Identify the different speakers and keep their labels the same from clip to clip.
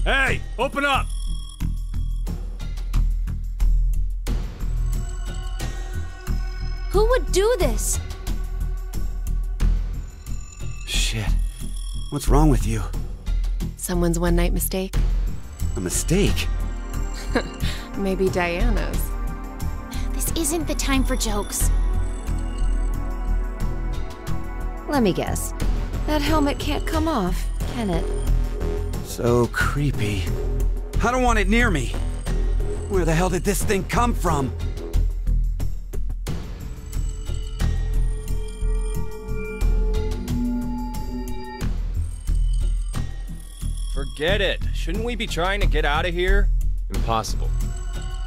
Speaker 1: Hey, open up!
Speaker 2: Who would do this?
Speaker 3: Shit. What's wrong with you?
Speaker 4: Someone's one-night mistake?
Speaker 3: A mistake?
Speaker 4: Maybe Diana's.
Speaker 2: This isn't the time for jokes.
Speaker 5: Let me guess. That helmet can't come off, can it?
Speaker 3: So creepy. I don't want it near me. Where the hell did this thing come from?
Speaker 6: Forget it. Shouldn't we be trying to get out of here?
Speaker 7: Impossible.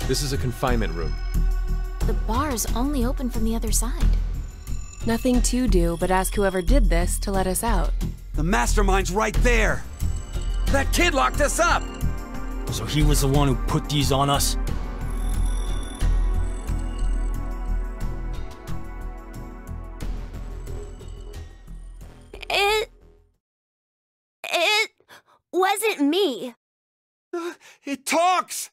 Speaker 7: This is a confinement room.
Speaker 2: The bar is only open from the other side.
Speaker 4: Nothing to do but ask whoever did this to let us out.
Speaker 3: The mastermind's right there! That kid locked us up!
Speaker 1: So he was the one who put these on us?
Speaker 2: It wasn't me.
Speaker 3: It talks!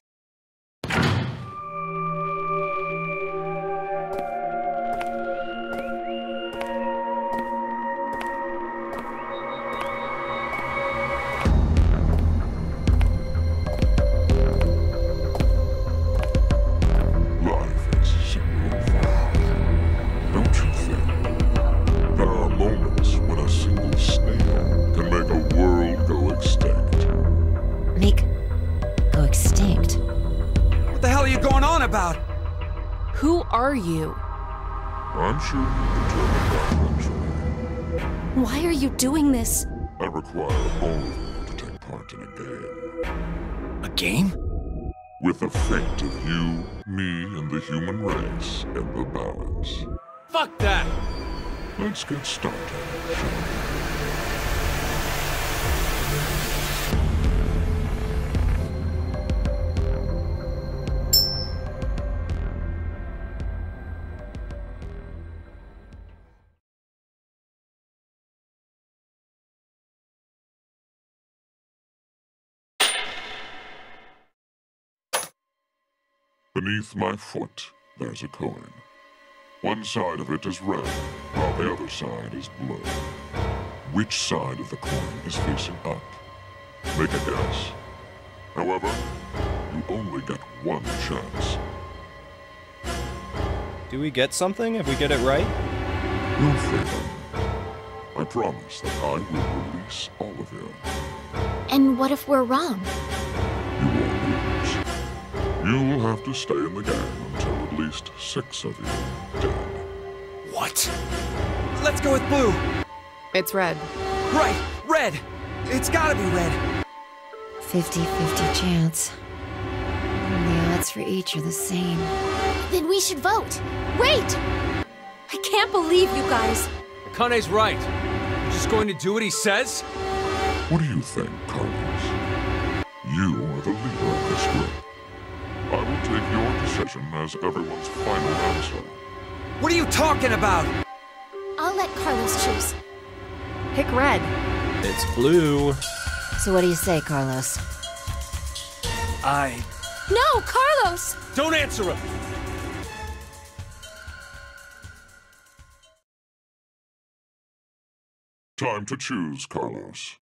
Speaker 3: About?
Speaker 4: Who are you?
Speaker 8: I'm sure you can tell me that eventually.
Speaker 2: Why are you doing this?
Speaker 8: I require all of you to take part in a game.
Speaker 1: A game?
Speaker 8: With the fate of you, me, and the human race in the balance.
Speaker 1: Fuck that!
Speaker 8: Let's get started, shall we? Beneath my foot, there's a coin. One side of it is red, while the other side is blue. Which side of the coin is facing up? Make a guess. However, you only get one chance.
Speaker 6: Do we get something if we get it right?
Speaker 8: No freedom. I promise that I will release all of you.
Speaker 2: And what if we're wrong?
Speaker 8: You won't lose. You will have to stay in the game until at least 6 of you are dead.
Speaker 3: What? Let's go with blue!
Speaker 4: It's red.
Speaker 3: Right! Red! It's gotta be red!
Speaker 5: 50-50 chance. And the odds for each are the same.
Speaker 2: Then we should vote! Wait! I can't believe you guys!
Speaker 7: Akane's right. You're just going to do what he says?
Speaker 8: What do you think, Carlos? You are the leader of this group. I will take your decision as everyone's final answer.
Speaker 3: What are you talking about?
Speaker 2: I'll let Carlos choose.
Speaker 4: Pick red.
Speaker 6: It's blue.
Speaker 5: So what do you say, Carlos?
Speaker 2: No, Carlos!
Speaker 1: Don't answer him!
Speaker 8: Time to choose, Carlos.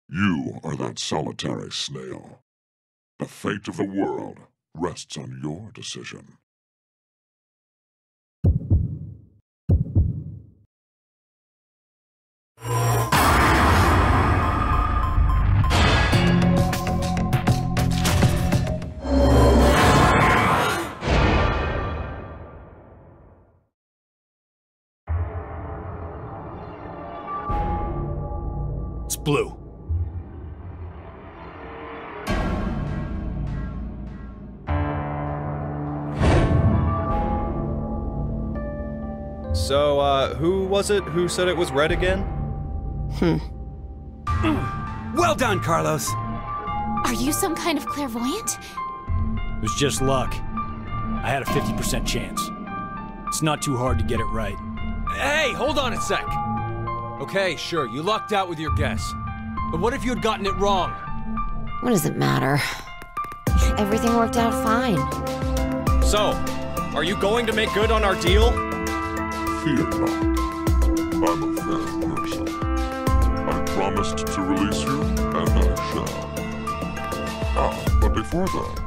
Speaker 8: You are that solitary snail. The fate of the world rests on your decision.
Speaker 1: blue.
Speaker 6: So, who was it who said it was red again?
Speaker 3: Well done, Carlos.
Speaker 2: Are you some kind of clairvoyant?
Speaker 1: It was just luck. I had a 50% chance. It's not too hard to get it right.
Speaker 7: Hey, hold on a sec. Okay, sure, you lucked out with your guess. But what if you had gotten it wrong?
Speaker 5: What does it matter? Everything worked out fine.
Speaker 6: So, are you going to make good on our deal?
Speaker 8: Fear not. I'm a fair person. I promised to release you, and I shall. But before that,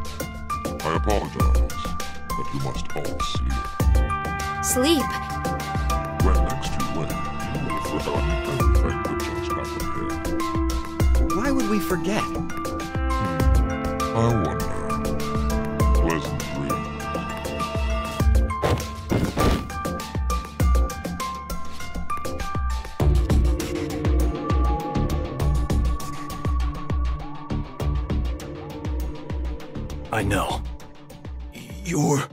Speaker 8: I apologize, but you must all sleep.
Speaker 2: Sleep?
Speaker 8: When next you wake, you will have forgotten everything that just happened here.
Speaker 3: Why would we forget?
Speaker 8: I wonder. Pleasant dreams.
Speaker 1: I know. You're...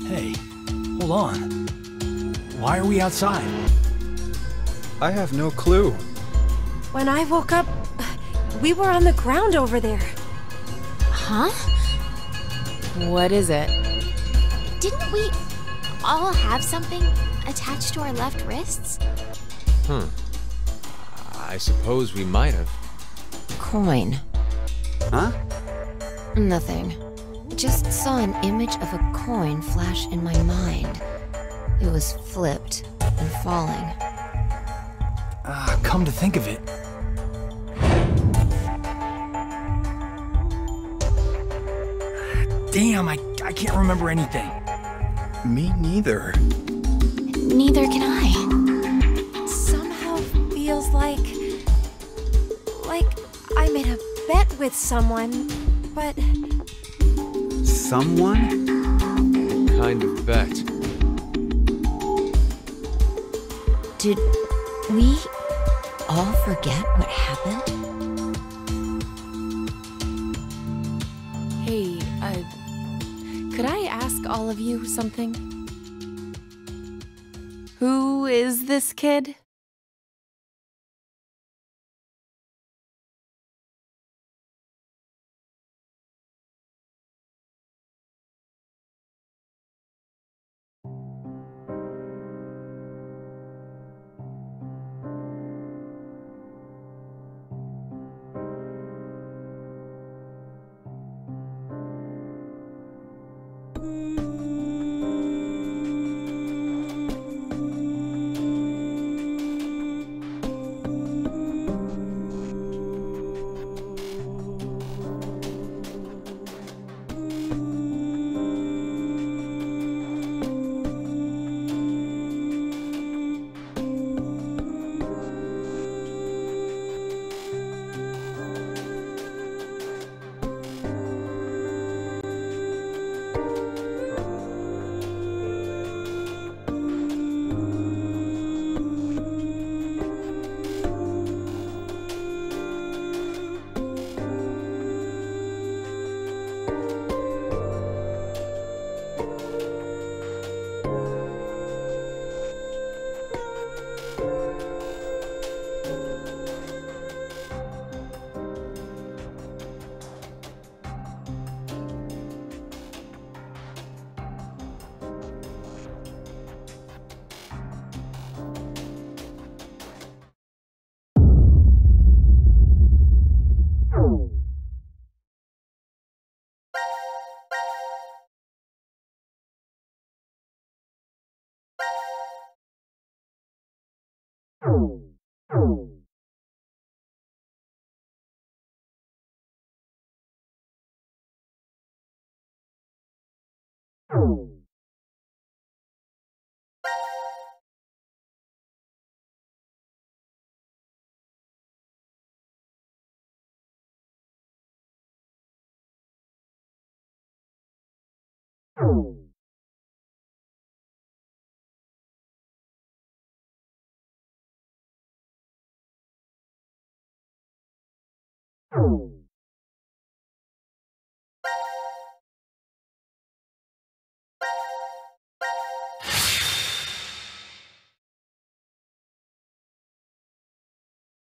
Speaker 1: Hey, hold on. Why are we outside?
Speaker 6: I have no clue.
Speaker 9: When I woke up, we were on the ground over there.
Speaker 2: Huh?
Speaker 4: What is it?
Speaker 2: Didn't we all have something attached to our left wrists?
Speaker 7: I suppose we might have.
Speaker 5: Coin.
Speaker 3: Huh?
Speaker 5: Nothing. Just saw an image of a coin flash in my mind. It was flipped and falling.
Speaker 1: Come to think of it. Damn, I can't remember anything.
Speaker 3: Me neither.
Speaker 2: Neither can I.
Speaker 9: Somehow feels like I made a bet with someone, but
Speaker 3: Someone?
Speaker 7: Kind of bet.
Speaker 5: Did we all forget what happened?
Speaker 4: Hey, could I ask all of you something? Who is this kid?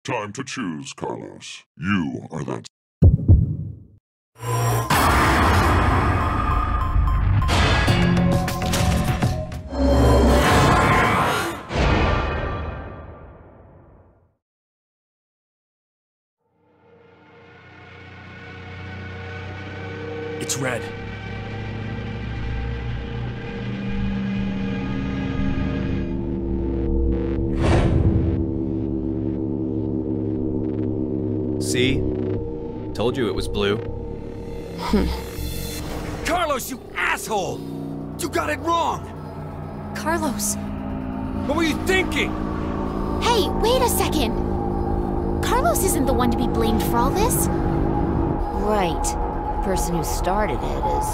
Speaker 8: Time to choose, Carlos. You are that.
Speaker 1: It's Red.
Speaker 6: See? Told you it was blue.
Speaker 3: Carlos, you asshole! You got it wrong!
Speaker 9: Carlos.
Speaker 7: What were you thinking?
Speaker 2: Hey, wait a second! Carlos isn't the one to be blamed for all this.
Speaker 5: Right. The person who started it is...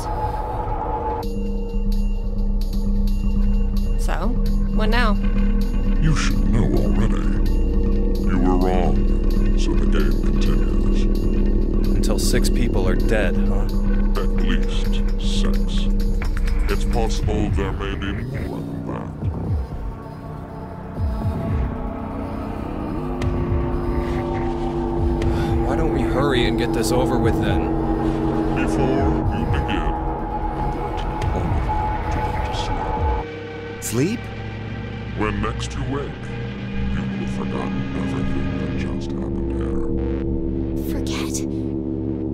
Speaker 9: So, what now?
Speaker 8: You should know already. You were wrong, so the game continues.
Speaker 6: Until 6 people are dead, huh?
Speaker 8: At least 6. It's possible there may be more than that.
Speaker 6: Why don't we hurry and get this over with then?
Speaker 8: Before you begin, I'm going to need all of you to go to sleep.
Speaker 3: Sleep?
Speaker 8: When next you wake, you will have forgotten everything that just happened here.
Speaker 2: Forget?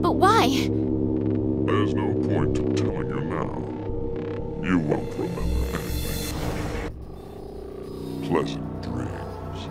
Speaker 2: But why?
Speaker 8: There's no point in telling you now. You won't remember anything. Pleasant dreams.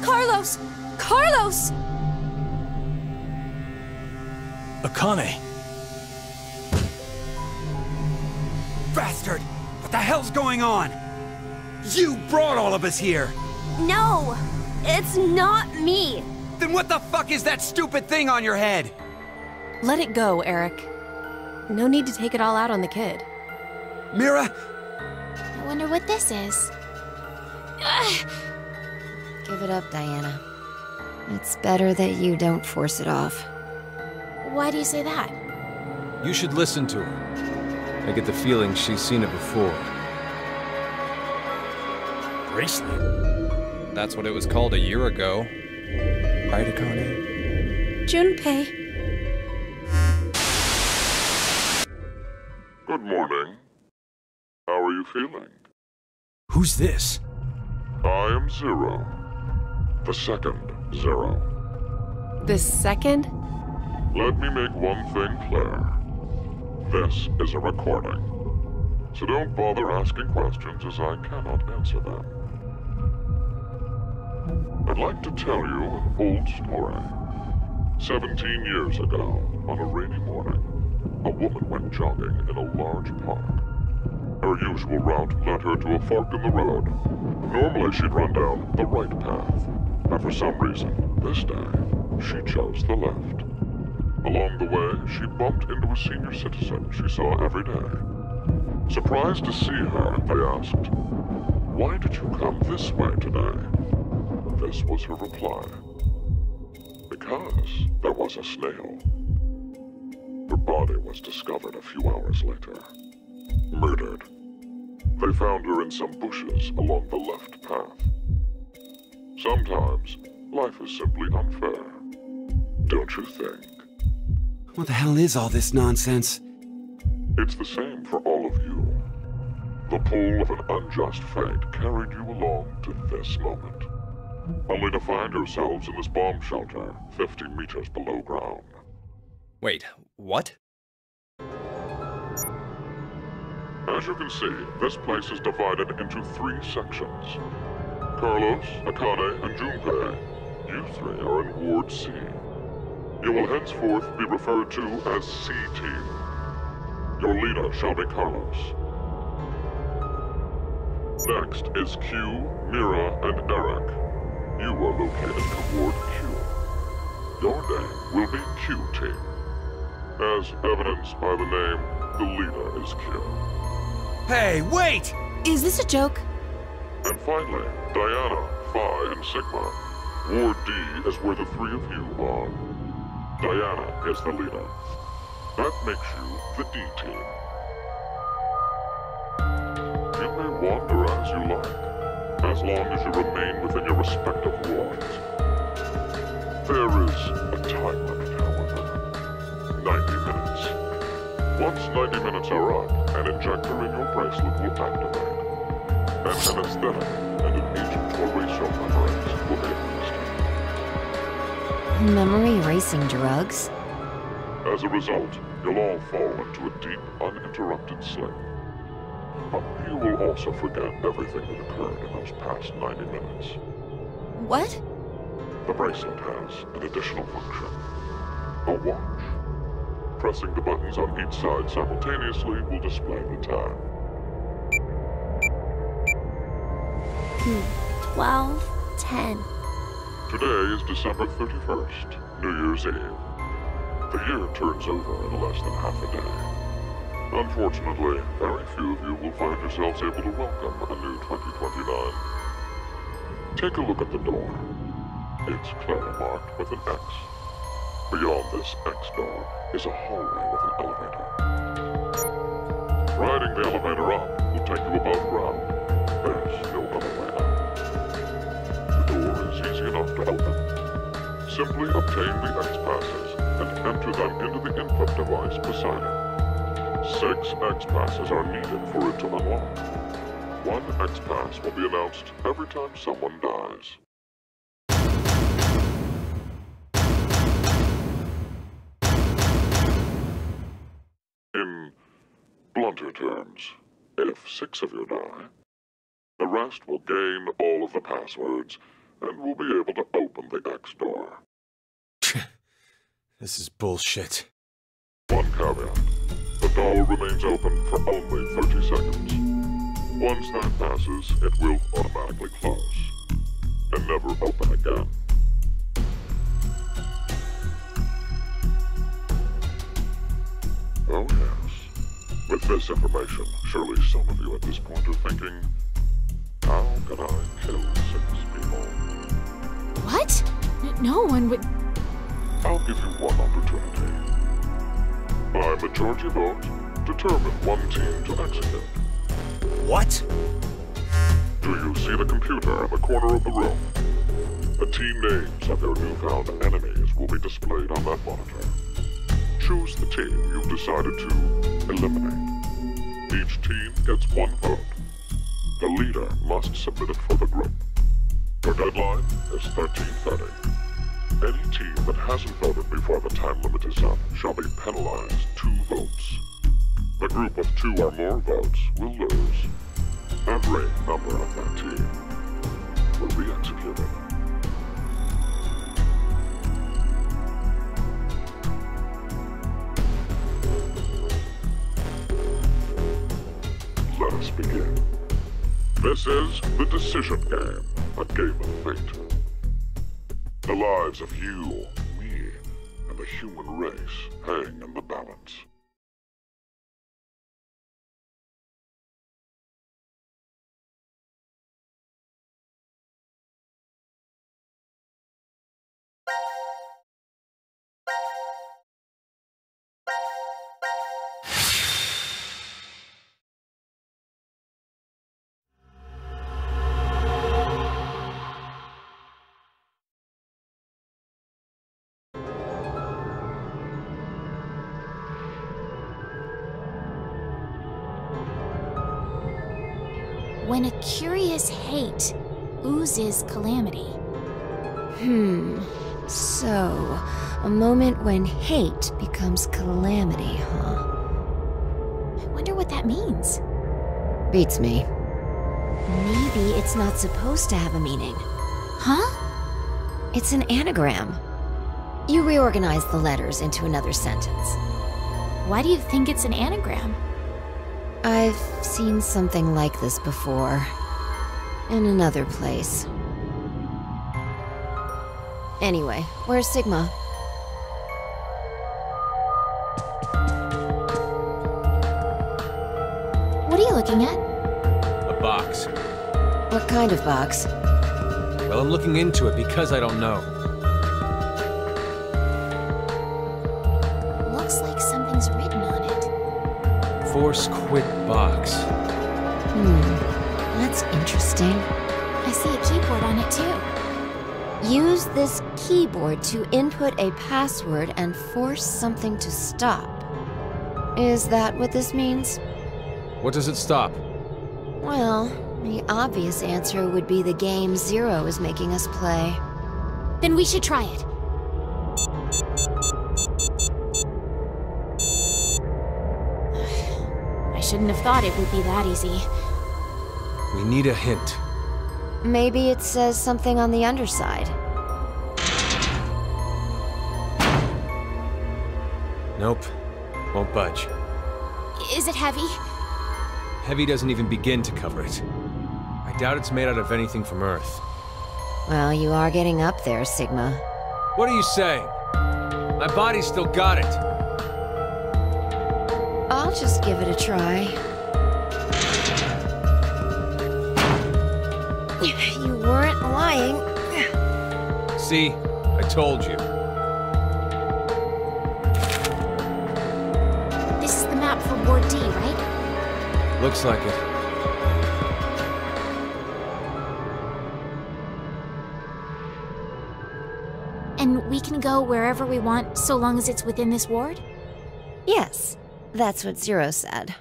Speaker 9: Carlos! Carlos!
Speaker 1: Akane.
Speaker 3: Bastard! What the hell's going on? You brought all of us here!
Speaker 9: No! It's not me!
Speaker 3: Then what the fuck is that stupid thing on your head?
Speaker 4: Let it go, Eric. No need to take it all out on the kid.
Speaker 3: Mira?
Speaker 2: I wonder what this is.
Speaker 5: Give it up, Diana. It's better that you don't force it off.
Speaker 2: Why do you say that?
Speaker 6: You should listen to her. I get the feeling she's seen it before.
Speaker 1: Bracelet?
Speaker 6: That's what it was called a year ago. Right, Akane?
Speaker 9: Junpei.
Speaker 8: Good morning. How are you feeling?
Speaker 1: Who's this?
Speaker 8: I am Zero. The second Zero.
Speaker 4: The second?
Speaker 8: Let me make one thing clear. This is a recording. So don't bother asking questions as I cannot answer them. I'd like to tell you an old story. 17 years ago, on a rainy morning, a woman went jogging in a large park. Her usual route led her to a fork in the road. Normally she'd run down the right path, but for some reason, this day, she chose the left. Along the way, she bumped into a senior citizen she saw every day. Surprised to see her, they asked, "Why did you come this way today?" This was her reply. "Because there was a snail." Her body was discovered a few hours later. Murdered. They found her in some bushes along the left path. Sometimes, life is simply unfair. Don't you think?
Speaker 3: What the hell is all this nonsense?
Speaker 8: It's the same for all of you. The pull of an unjust fate carried you along to this moment, only to find yourselves in this bomb shelter 50 meters below ground.
Speaker 6: Wait, what?
Speaker 8: As you can see, this place is divided into 3 sections. Carlos, Akane, and Junpei. You 3 are in Ward C. You will henceforth be referred to as C-Team. Your leader shall be Carlos. Next is Q, Mira, and Eric. You are located in Ward Q. Your name will be Q-Team. As evidenced by the name, the leader is Q.
Speaker 3: Hey, wait!
Speaker 4: Is this a joke?
Speaker 8: And finally, Diana, Phi, and Sigma. Ward D is where the 3 of you are. Diana is the leader. That makes you the D-Team. You may wander as you like, as long as you remain within your respective wards. There is a time limit, however. 90 minutes. Once 90 minutes are up, an injector in your bracelet will activate. An anesthetic and an agent to erase your memories will be administered.
Speaker 5: Memory erasing drugs?
Speaker 8: As a result, you'll all fall into a deep, uninterrupted sleep. But you will also forget everything that occurred in those past 90 minutes.
Speaker 2: What?
Speaker 8: The bracelet has an additional function. A watch. Pressing the buttons on each side simultaneously will display the time.
Speaker 2: 12:10.
Speaker 8: Today is December 31st, New Year's Eve. The year turns over in less than half a day. Unfortunately, very few of you will find yourselves able to welcome a new 2029. Take a look at the door. It's clearly marked with an X. Beyond this X door is a hallway with an elevator. Riding the elevator up will take you above ground. There's no other way out. The door is easy enough to open. Simply obtain the X passes and enter them into the input device beside it. 6 X passes are needed for it to unlock. 1 X pass will be announced every time someone dies. In blunter terms, if 6 of you die, the rest will gain all of the passwords and will be able to open the X door.
Speaker 1: This is bullshit.
Speaker 8: One caveat. The door remains open for only 30 seconds. Once that passes, it will automatically close and never open again. Oh yes. With this information, surely some of you at this point are thinking, how can I kill 6 people?
Speaker 2: What? No one would...
Speaker 8: I'll give you one opportunity. By majority vote, determine one team to execute.
Speaker 1: What?
Speaker 8: Do you see the computer in the corner of the room? The team names of your newfound enemies will be displayed on that monitor. Choose the team you've decided to eliminate. Each team gets 1 vote. The leader must submit it for the group. Your deadline is 13:30. Any team that hasn't voted before the time limit is up shall be penalized 2 votes. The group with 2 or more votes will lose. Every member of that team will be executed. This is The Decision Game, a game of fate. The lives of you, me, and the human race hang in the balance.
Speaker 2: When a curious hate oozes calamity.
Speaker 5: So, a moment when hate becomes calamity, huh?
Speaker 2: I wonder what that means.
Speaker 5: Beats me. Maybe it's not supposed to have a meaning.
Speaker 2: Huh?
Speaker 5: It's an anagram. You reorganize the letters into another sentence.
Speaker 2: Why do you think it's an anagram?
Speaker 5: I've seen something like this before. In another place. Anyway, where's Sigma?
Speaker 2: What are you looking at?
Speaker 6: A box.
Speaker 5: What kind of box?
Speaker 6: Well, I'm looking into it because I don't know.
Speaker 2: Looks like something's written on it.
Speaker 6: Force quit box.
Speaker 5: That's interesting.
Speaker 2: I see a keyboard on it too.
Speaker 5: Use this keyboard to input a password and force something to stop. Is that what this means?
Speaker 6: What does it stop?
Speaker 5: Well, the obvious answer would be the game Zero is making us play.
Speaker 2: Then we should try it. I shouldn't have thought it would be that easy.
Speaker 6: We need a hint.
Speaker 5: Maybe it says something on the underside.
Speaker 6: Nope. Won't budge.
Speaker 2: Is it heavy?
Speaker 6: Heavy doesn't even begin to cover it. I doubt it's made out of anything from Earth.
Speaker 5: Well, you are getting up there, Sigma.
Speaker 6: What are you saying? My body's still got it.
Speaker 5: I'll just give it a try. You weren't lying.
Speaker 6: See? I told you.
Speaker 2: This is the map for Ward D, right?
Speaker 6: Looks like it.
Speaker 2: And we can go wherever we want, so long as it's within this ward?
Speaker 5: Yes, that's what Zero said.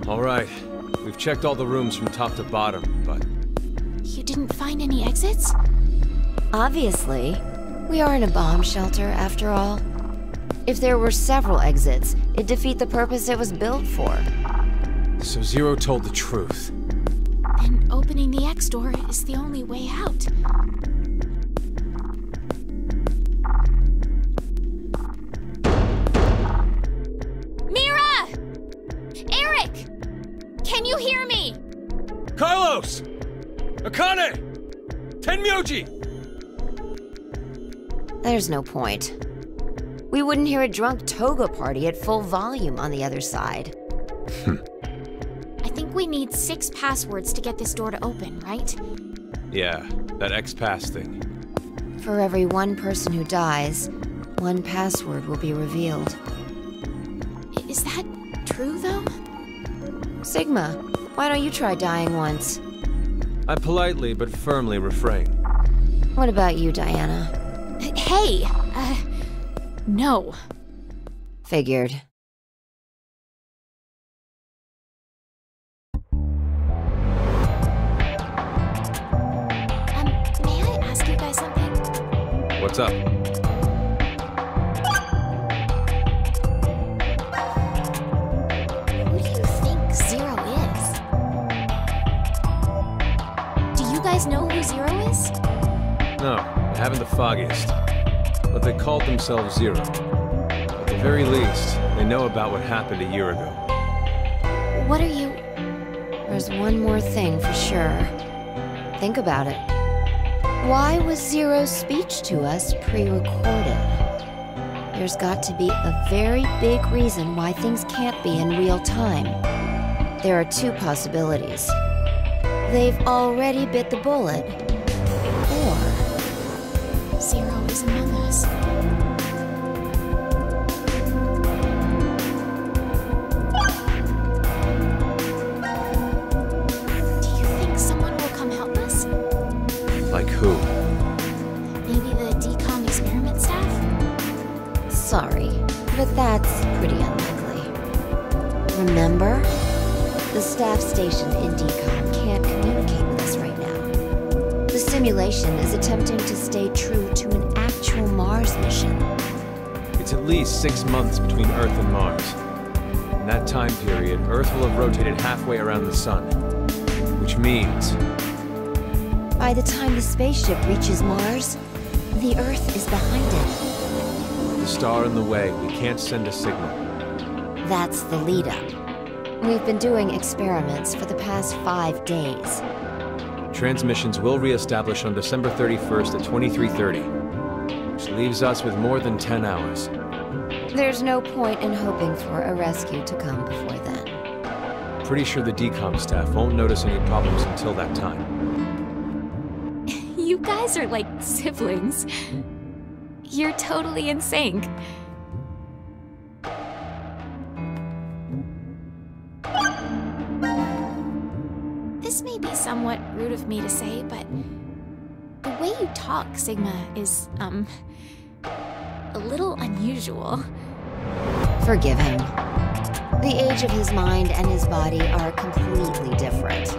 Speaker 6: All right. We've checked all the rooms from top to bottom, but...
Speaker 2: You didn't find any exits?
Speaker 5: Obviously. We are in a bomb shelter, after all. If there were several exits, it'd defeat the purpose it was built for.
Speaker 6: So Zero told the truth.
Speaker 2: Then opening the X door is the only way out. Mira! Eric! Can you hear me?
Speaker 6: Carlos! Akane! Tenmyoji!
Speaker 5: There's no point. We wouldn't hear a drunk toga party at full volume on the other side.
Speaker 2: I think we need 6 passwords to get this door to open, right?
Speaker 6: Yeah, that X-Pass thing.
Speaker 5: For every one person who dies, one password will be revealed.
Speaker 2: Is that true, though?
Speaker 5: Sigma, why don't you try dying once?
Speaker 6: I politely but firmly refrain.
Speaker 5: What about you, Diana?
Speaker 2: Hey! No.
Speaker 5: Figured.
Speaker 2: May I ask you guys something?
Speaker 6: What's up?
Speaker 2: Who do you think Zero is? Do you guys know who Zero is?
Speaker 6: No, I haven't the foggiest. But they called themselves Zero. At the very least, they know about what happened a year ago.
Speaker 2: What are you...
Speaker 5: There's one more thing for sure. Think about it. Why was Zero's speech to us pre-recorded? There's got to be a very big reason why things can't be in real time. There are two possibilities. They've already bit the bullet, or
Speaker 2: Zero is among us. Do you think someone will come help us?
Speaker 6: Like who?
Speaker 2: Maybe the DCOM experiment staff?
Speaker 5: sorry, but that's pretty unlikely. Remember? The staff station in DCOM can't communicate with us right now. The simulation is attempting to stay true to an actual Mars mission.
Speaker 6: It's at least 6 months between Earth and Mars. In that time period, Earth will have rotated halfway around the Sun. Which means...
Speaker 5: by the time the spaceship reaches Mars, the Earth is behind it.
Speaker 6: the star in the way, we can't send a signal.
Speaker 5: That's the lead-up. We've been doing experiments for the past 5 days.
Speaker 6: Transmissions will re-establish on December 31st at 23:30, which leaves us with more than 10 hours.
Speaker 5: There's no point in hoping for a rescue to come before then.
Speaker 6: Pretty sure the DCOM staff won't notice any problems until that time.
Speaker 2: You guys are like siblings. You're totally in sync. This may be somewhat rude of me to say, but the way you talk, Sigma, is, a little unusual.
Speaker 5: Forgive him. The age of his mind and his body are completely different.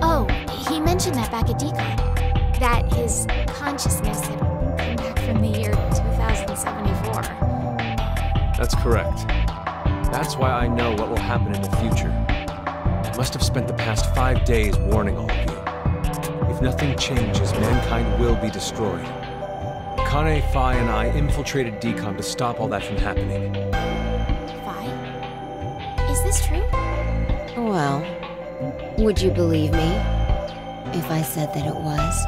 Speaker 2: Oh, he mentioned that back at DCOM. That his consciousness had come back from the year 2074.
Speaker 6: That's correct. That's why I know what will happen in the future. I must have spent the past 5 days warning all of you. If nothing changes, mankind will be destroyed. Kane, Phi, and I infiltrated DCOM to stop all that from happening.
Speaker 2: Phi? Is this true?
Speaker 5: Well, would you believe me if I said that it was?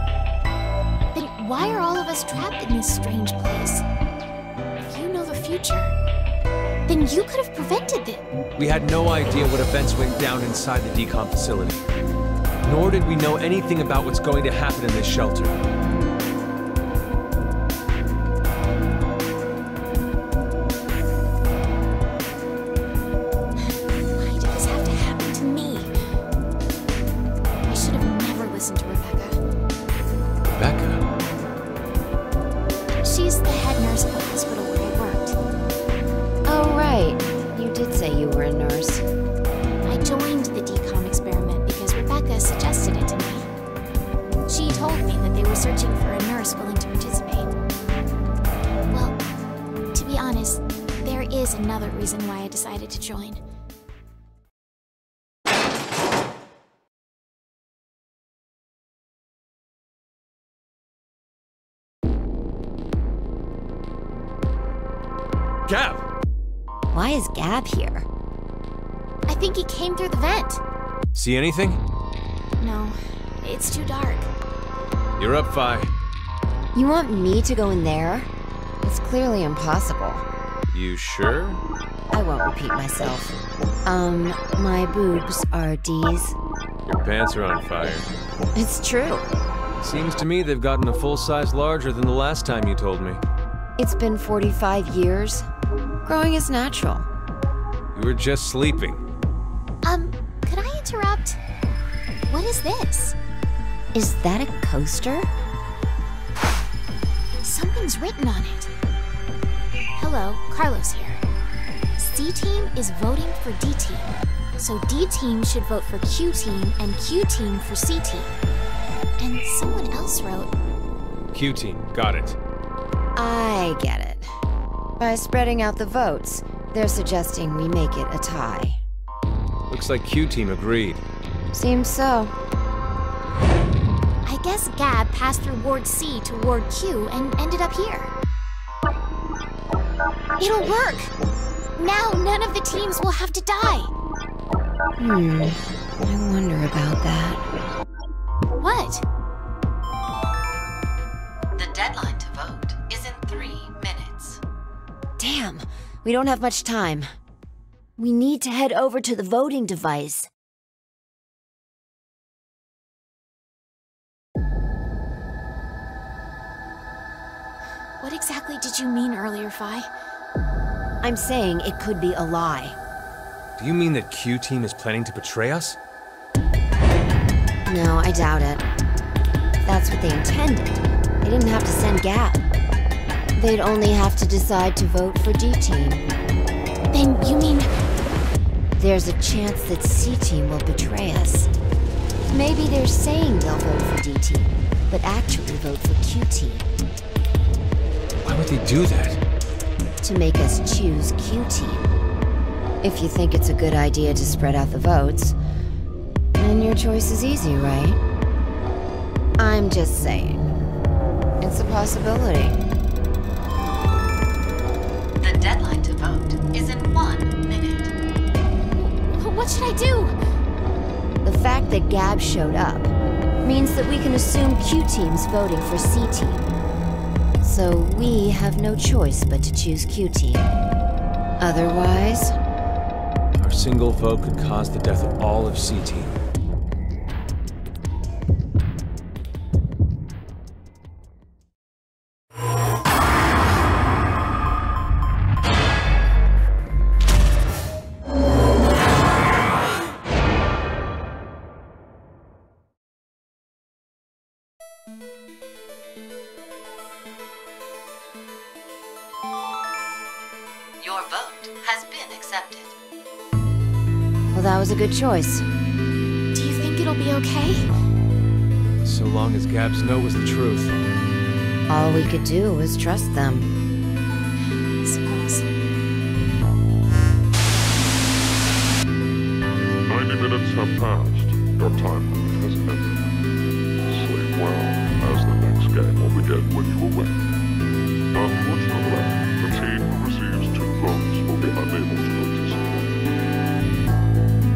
Speaker 2: Then why are all of us trapped in this strange place? If you know the future, then you could have prevented it.
Speaker 6: We had no idea what events went down inside the DCOM facility. Nor did we know anything about what's going to happen in this shelter.
Speaker 2: Why did this have to happen to me? I should have never listened to Rebecca.
Speaker 6: Rebecca?
Speaker 2: She's the head nurse at the hospital where I worked.
Speaker 5: Oh, right. You did say you were a nurse.
Speaker 2: I joined the DCOM experiment because Rebecca suggested it to me. She told me that they were searching for a nurse willing to participate. Well, to be honest, there is another reason why I decided to join.
Speaker 6: Gab!
Speaker 5: Why is Gab here?
Speaker 2: I think he came through the vent.
Speaker 6: See anything?
Speaker 2: No, it's too dark.
Speaker 6: You're up, Phi.
Speaker 5: You want me to go in there? It's clearly impossible.
Speaker 6: You sure?
Speaker 5: I won't repeat myself. My boobs are D's.
Speaker 6: Your pants are on fire.
Speaker 5: It's true.
Speaker 6: Seems to me they've gotten a full size larger than the last time you told me.
Speaker 5: It's been 45 years. Growing is natural.
Speaker 6: You were just sleeping.
Speaker 2: Could I interrupt? What is this?
Speaker 5: Is that a coaster?
Speaker 2: Something's written on it. Hello, Carlos here. C-Team is voting for D-Team. So D-Team should vote for Q-Team and Q-Team for C-Team. And someone else wrote...
Speaker 6: Q-Team, got it.
Speaker 5: I get it. By spreading out the votes, they're suggesting we make it a tie.
Speaker 6: Looks like Q-Team agreed.
Speaker 5: Seems so.
Speaker 2: I guess Gab passed through Ward C to Ward Q and ended up here. It'll work! Now none of the teams will have to die!
Speaker 5: I wonder about that.
Speaker 2: What?
Speaker 10: The deadline to vote is in 3 minutes.
Speaker 5: Damn, we don't have much time. We need to head over to the voting device.
Speaker 2: What exactly did you mean earlier, Phi?
Speaker 5: I'm saying it could be a lie.
Speaker 6: Do you mean that Q-Team is planning to betray us?
Speaker 5: No, I doubt it. If that's what they intended, they didn't have to send Gab. They'd only have to decide to vote for D-Team.
Speaker 2: Then you mean...
Speaker 5: There's a chance that C-Team will betray us. Maybe they're saying they'll vote for D-Team, but actually vote for Q-Team.
Speaker 6: Why would they do that?
Speaker 5: To make us choose Q-Team. If you think it's a good idea to spread out the votes, then your choice is easy, right? I'm just saying. It's a possibility.
Speaker 10: The deadline to vote is in 1 minute.
Speaker 2: What should I do?
Speaker 5: The fact that Gab showed up means that we can assume Q-Team's voting for C-Team. So we have no choice but to choose Q-Team. Otherwise...
Speaker 6: Our single vote could cause the death of all of C-Team.
Speaker 10: Your vote has been accepted.
Speaker 5: Well, that was a good choice.
Speaker 2: Do you think it'll be okay?
Speaker 6: So long as Gab's no was the truth.
Speaker 5: All we could do was trust them.
Speaker 2: I suppose.
Speaker 8: 90 minutes have passed. Your time limit has ended. Sleep well, as the next game will begin when you awake. Unfortunately, the team who receives 2 votes will be unable to participate.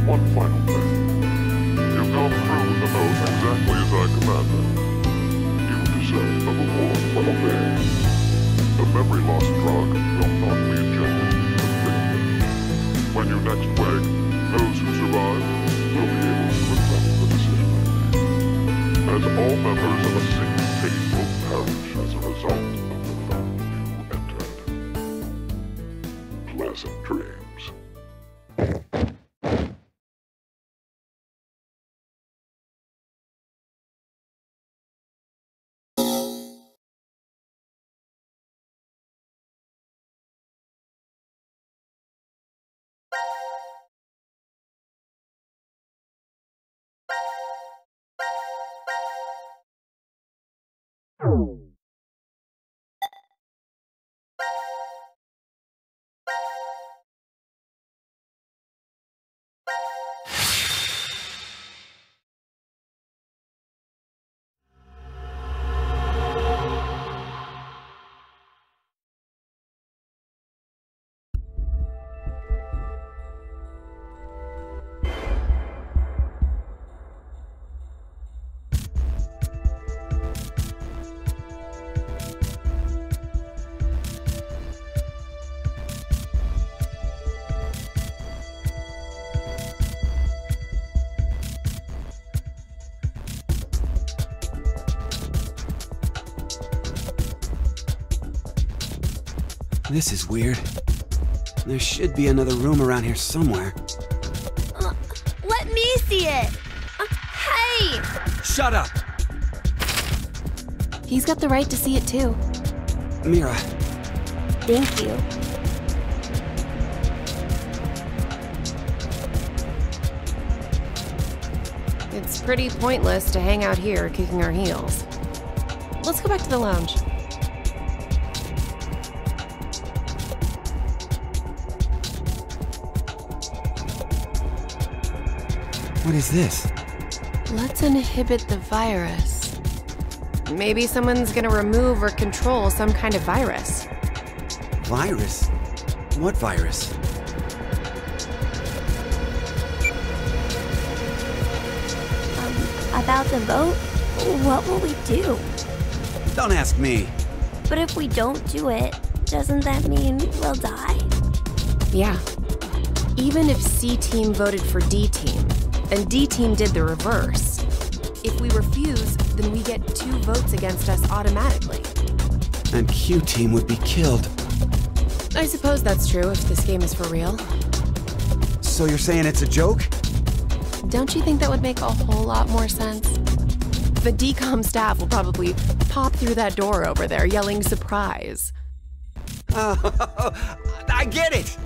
Speaker 8: One final thing. You've gone through with the vote exactly as I commanded. You deserve a reward for obeying. The memory loss drug will not be injected completely. When you next wake, those who survive will be able to reflect the decision they made. As all members of a single team will perish as a result of the vote you entered. Pleasant dreams.
Speaker 3: This is weird. There should be another room around here somewhere.
Speaker 9: Let me see it! Hey!
Speaker 3: Shut up!
Speaker 4: He's got the right to see it too.
Speaker 3: Mira,
Speaker 9: Thank you.
Speaker 4: It's pretty pointless to hang out here kicking our heels. Let's go back to the lounge.
Speaker 3: What is this?
Speaker 4: Let's inhibit the virus. Maybe someone's gonna remove or control some kind of virus.
Speaker 3: Virus? What virus?
Speaker 11: About the vote? What will we do?
Speaker 3: Don't ask me.
Speaker 11: But if we don't do it, doesn't that mean we'll die?
Speaker 4: Yeah. Even if C-Team voted for D-Team, and D-Team did the reverse, if we refuse, then we get 2 votes against us automatically.
Speaker 3: And Q-Team would be killed.
Speaker 4: I suppose that's true if this game is for real.
Speaker 3: So you're saying it's a joke?
Speaker 4: Don't you think that would make a whole lot more sense? The DCOM staff will probably pop through that door over there yelling surprise.
Speaker 3: I get it!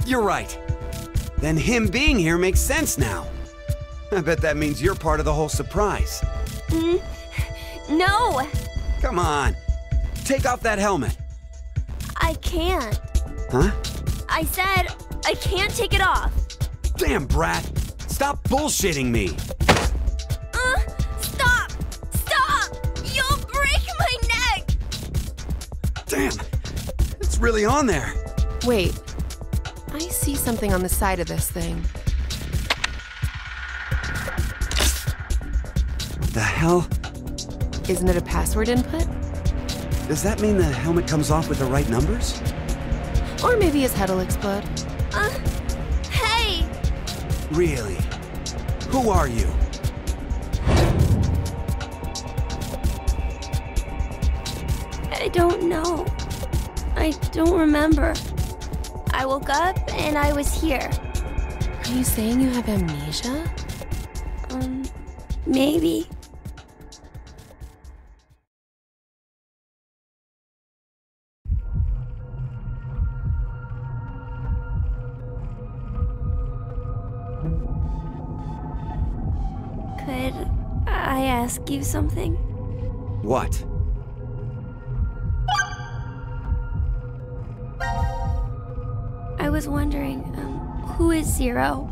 Speaker 3: You're right. Then him being here makes sense now. I bet that means you're part of the whole surprise.
Speaker 11: No!
Speaker 3: Come on. Take off that helmet.
Speaker 11: I can't.
Speaker 3: Huh?
Speaker 11: I said I can't take it off.
Speaker 3: Damn, Brat. Stop bullshitting me.
Speaker 11: Stop! Stop! You'll break my neck!
Speaker 3: Damn. It's really on there.
Speaker 4: Wait. I see something on the side of this thing.
Speaker 3: What the hell?
Speaker 4: Isn't it a password input?
Speaker 3: Does that mean the helmet comes off with the right numbers?
Speaker 4: Or maybe his head'll explode.
Speaker 11: Hey!
Speaker 3: Really? Who are you?
Speaker 11: I don't know. I don't remember. I woke up and I was here.
Speaker 4: Are you saying you have amnesia?
Speaker 11: Maybe. Could I ask you something?
Speaker 3: What?
Speaker 11: I was wondering, who is Zero?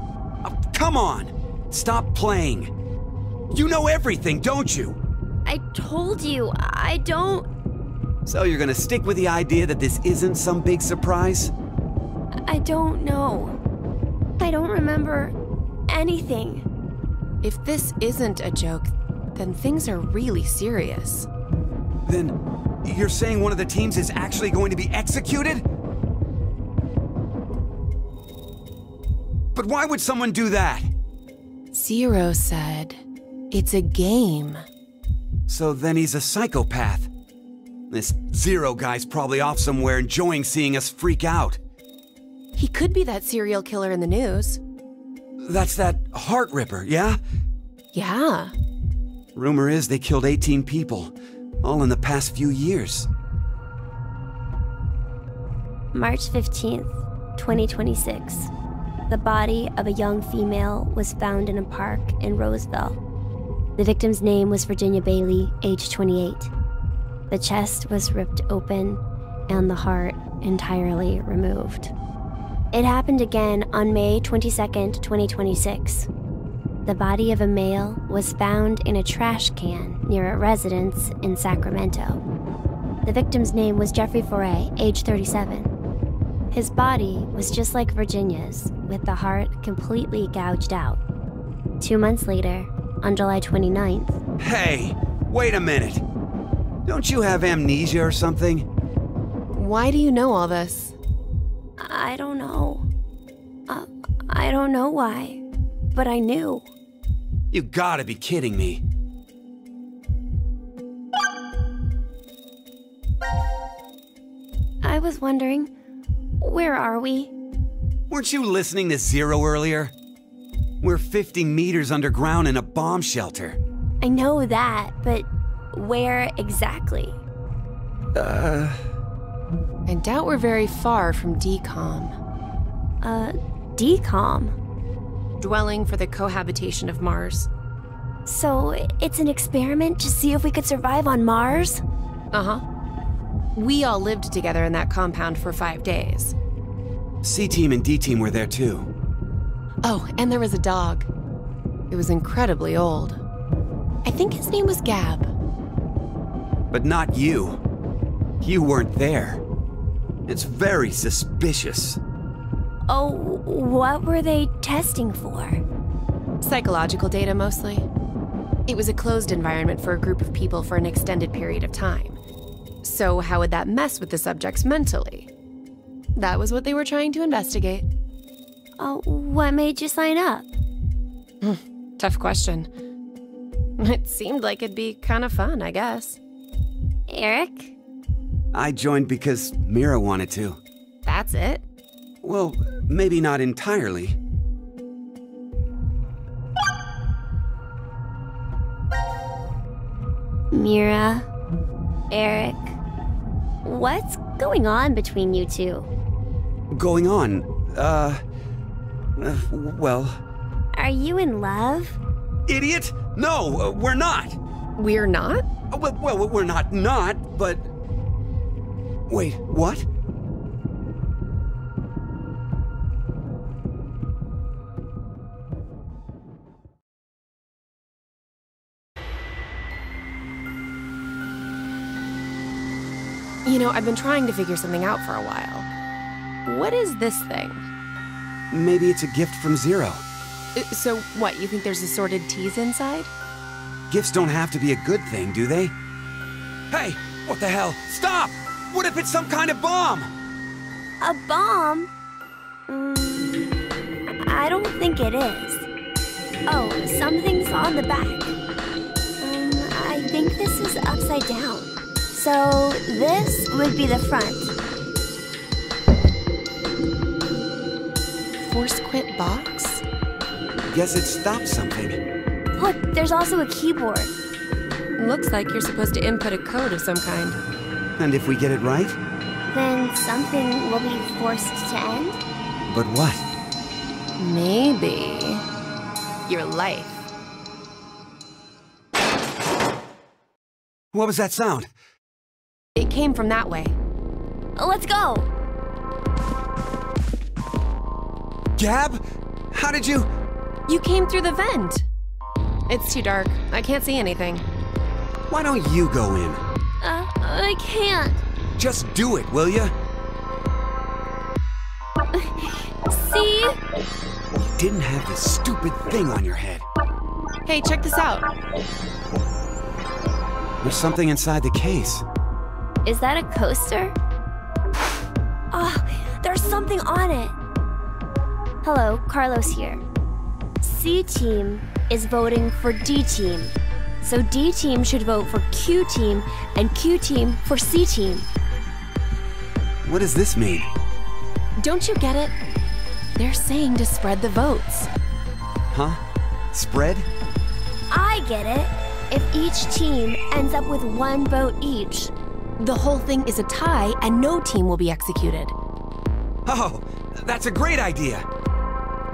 Speaker 3: Oh, come on! Stop playing! You know everything, don't you?
Speaker 11: I told you, I don't...
Speaker 3: So you're gonna stick with the idea that this isn't some big surprise?
Speaker 11: I don't know. I don't remember anything.
Speaker 4: If this isn't a joke, then things are really serious.
Speaker 3: Then you're saying one of the teams is actually going to be executed? But why would someone do that?
Speaker 4: Zero said, it's a game.
Speaker 3: So then he's a psychopath. This Zero guy's probably off somewhere enjoying seeing us freak out.
Speaker 4: He could be that serial killer in the news.
Speaker 3: That's that Heart Ripper, yeah?
Speaker 4: Yeah.
Speaker 3: Rumor is they killed 18 people, all in the past few years.
Speaker 11: March 15th, 2026. The body of a young female was found in a park in Roseville. The victim's name was Virginia Bailey, age 28. The chest was ripped open and the heart entirely removed. It happened again on May 22nd, 2026. The body of a male was found in a trash can near a residence in Sacramento. The victim's name was Jeffrey Foray, age 37. His body was just like Virginia's, with the heart completely gouged out. 2 months later, on July 29th...
Speaker 3: Hey, wait a minute. Don't you have amnesia or something?
Speaker 4: Why do you know all this?
Speaker 11: I don't know. I don't know why, but I knew.
Speaker 3: You gotta be kidding me.
Speaker 11: I was wondering, where are we?
Speaker 3: Weren't you listening to Zero earlier? We're 50 meters underground in a bomb shelter.
Speaker 11: I know that, but where exactly?
Speaker 4: I doubt we're very far from DCOM.
Speaker 11: DCOM?
Speaker 4: Dwelling for the cohabitation of Mars.
Speaker 11: So, it's an experiment to see if we could survive on Mars?
Speaker 4: Uh-huh. We all lived together in that compound for 5 days.
Speaker 3: C-Team and D-Team were there too.
Speaker 4: Oh, and there was a dog. It was incredibly old. I think his name was Gab.
Speaker 3: But not you. You weren't there. It's very suspicious.
Speaker 11: Oh, what were they testing for?
Speaker 4: Psychological data, mostly. It was a closed environment for a group of people for an extended period of time. So how would that mess with the subjects mentally? That was what they were trying to investigate.
Speaker 11: Oh, what made you sign up?
Speaker 4: Tough question. It seemed like it'd be kind of fun, I guess.
Speaker 11: Eric?
Speaker 3: I joined because Mira wanted to.
Speaker 4: That's it?
Speaker 3: Well, maybe not entirely.
Speaker 11: Mira, Eric, what's going on between you two?
Speaker 3: Going on? Well...
Speaker 11: Are you in love?
Speaker 3: Idiot! No, we're not!
Speaker 4: We're not?
Speaker 3: Well, we're not, but... Wait, what?
Speaker 4: You know, I've been trying to figure something out for a while. What is this thing?
Speaker 3: Maybe it's a gift from Zero.
Speaker 4: So what, you think there's assorted teas inside?
Speaker 3: Gifts don't have to be a good thing, do they? Hey, what the hell? Stop! What if it's some kind of bomb?
Speaker 11: A bomb? I don't think it is. Oh, something's on the back. I think this is upside down. So this would be the front.
Speaker 4: Force quit box?
Speaker 3: Guess it stopped something.
Speaker 11: Look, there's also a keyboard.
Speaker 4: Looks like you're supposed to input a code of some kind.
Speaker 3: And if we get it right?
Speaker 11: Then something will be forced to end?
Speaker 3: But what?
Speaker 4: Maybe... your life.
Speaker 3: What was that sound?
Speaker 4: It came from that way.
Speaker 11: Let's go!
Speaker 3: Gab? How did you...
Speaker 4: You came through the vent. It's too dark. I can't see anything.
Speaker 3: Why don't you go in?
Speaker 11: I can't.
Speaker 3: Just do it, will ya?
Speaker 11: See?
Speaker 3: You didn't have this stupid thing on your head.
Speaker 4: Hey, check this out.
Speaker 3: There's something inside the case.
Speaker 11: Is that a coaster? Oh, there's something on it. Hello, Carlos here. C-Team is voting for D-Team. So D-Team should vote for Q-Team, and Q-Team for C-Team.
Speaker 3: What does this mean?
Speaker 4: Don't you get it? They're saying to spread the votes.
Speaker 3: Huh? Spread?
Speaker 11: I get it. If each team ends up with 1 vote each,
Speaker 4: the whole thing is a tie and no team will be executed.
Speaker 3: Oh, that's a great idea.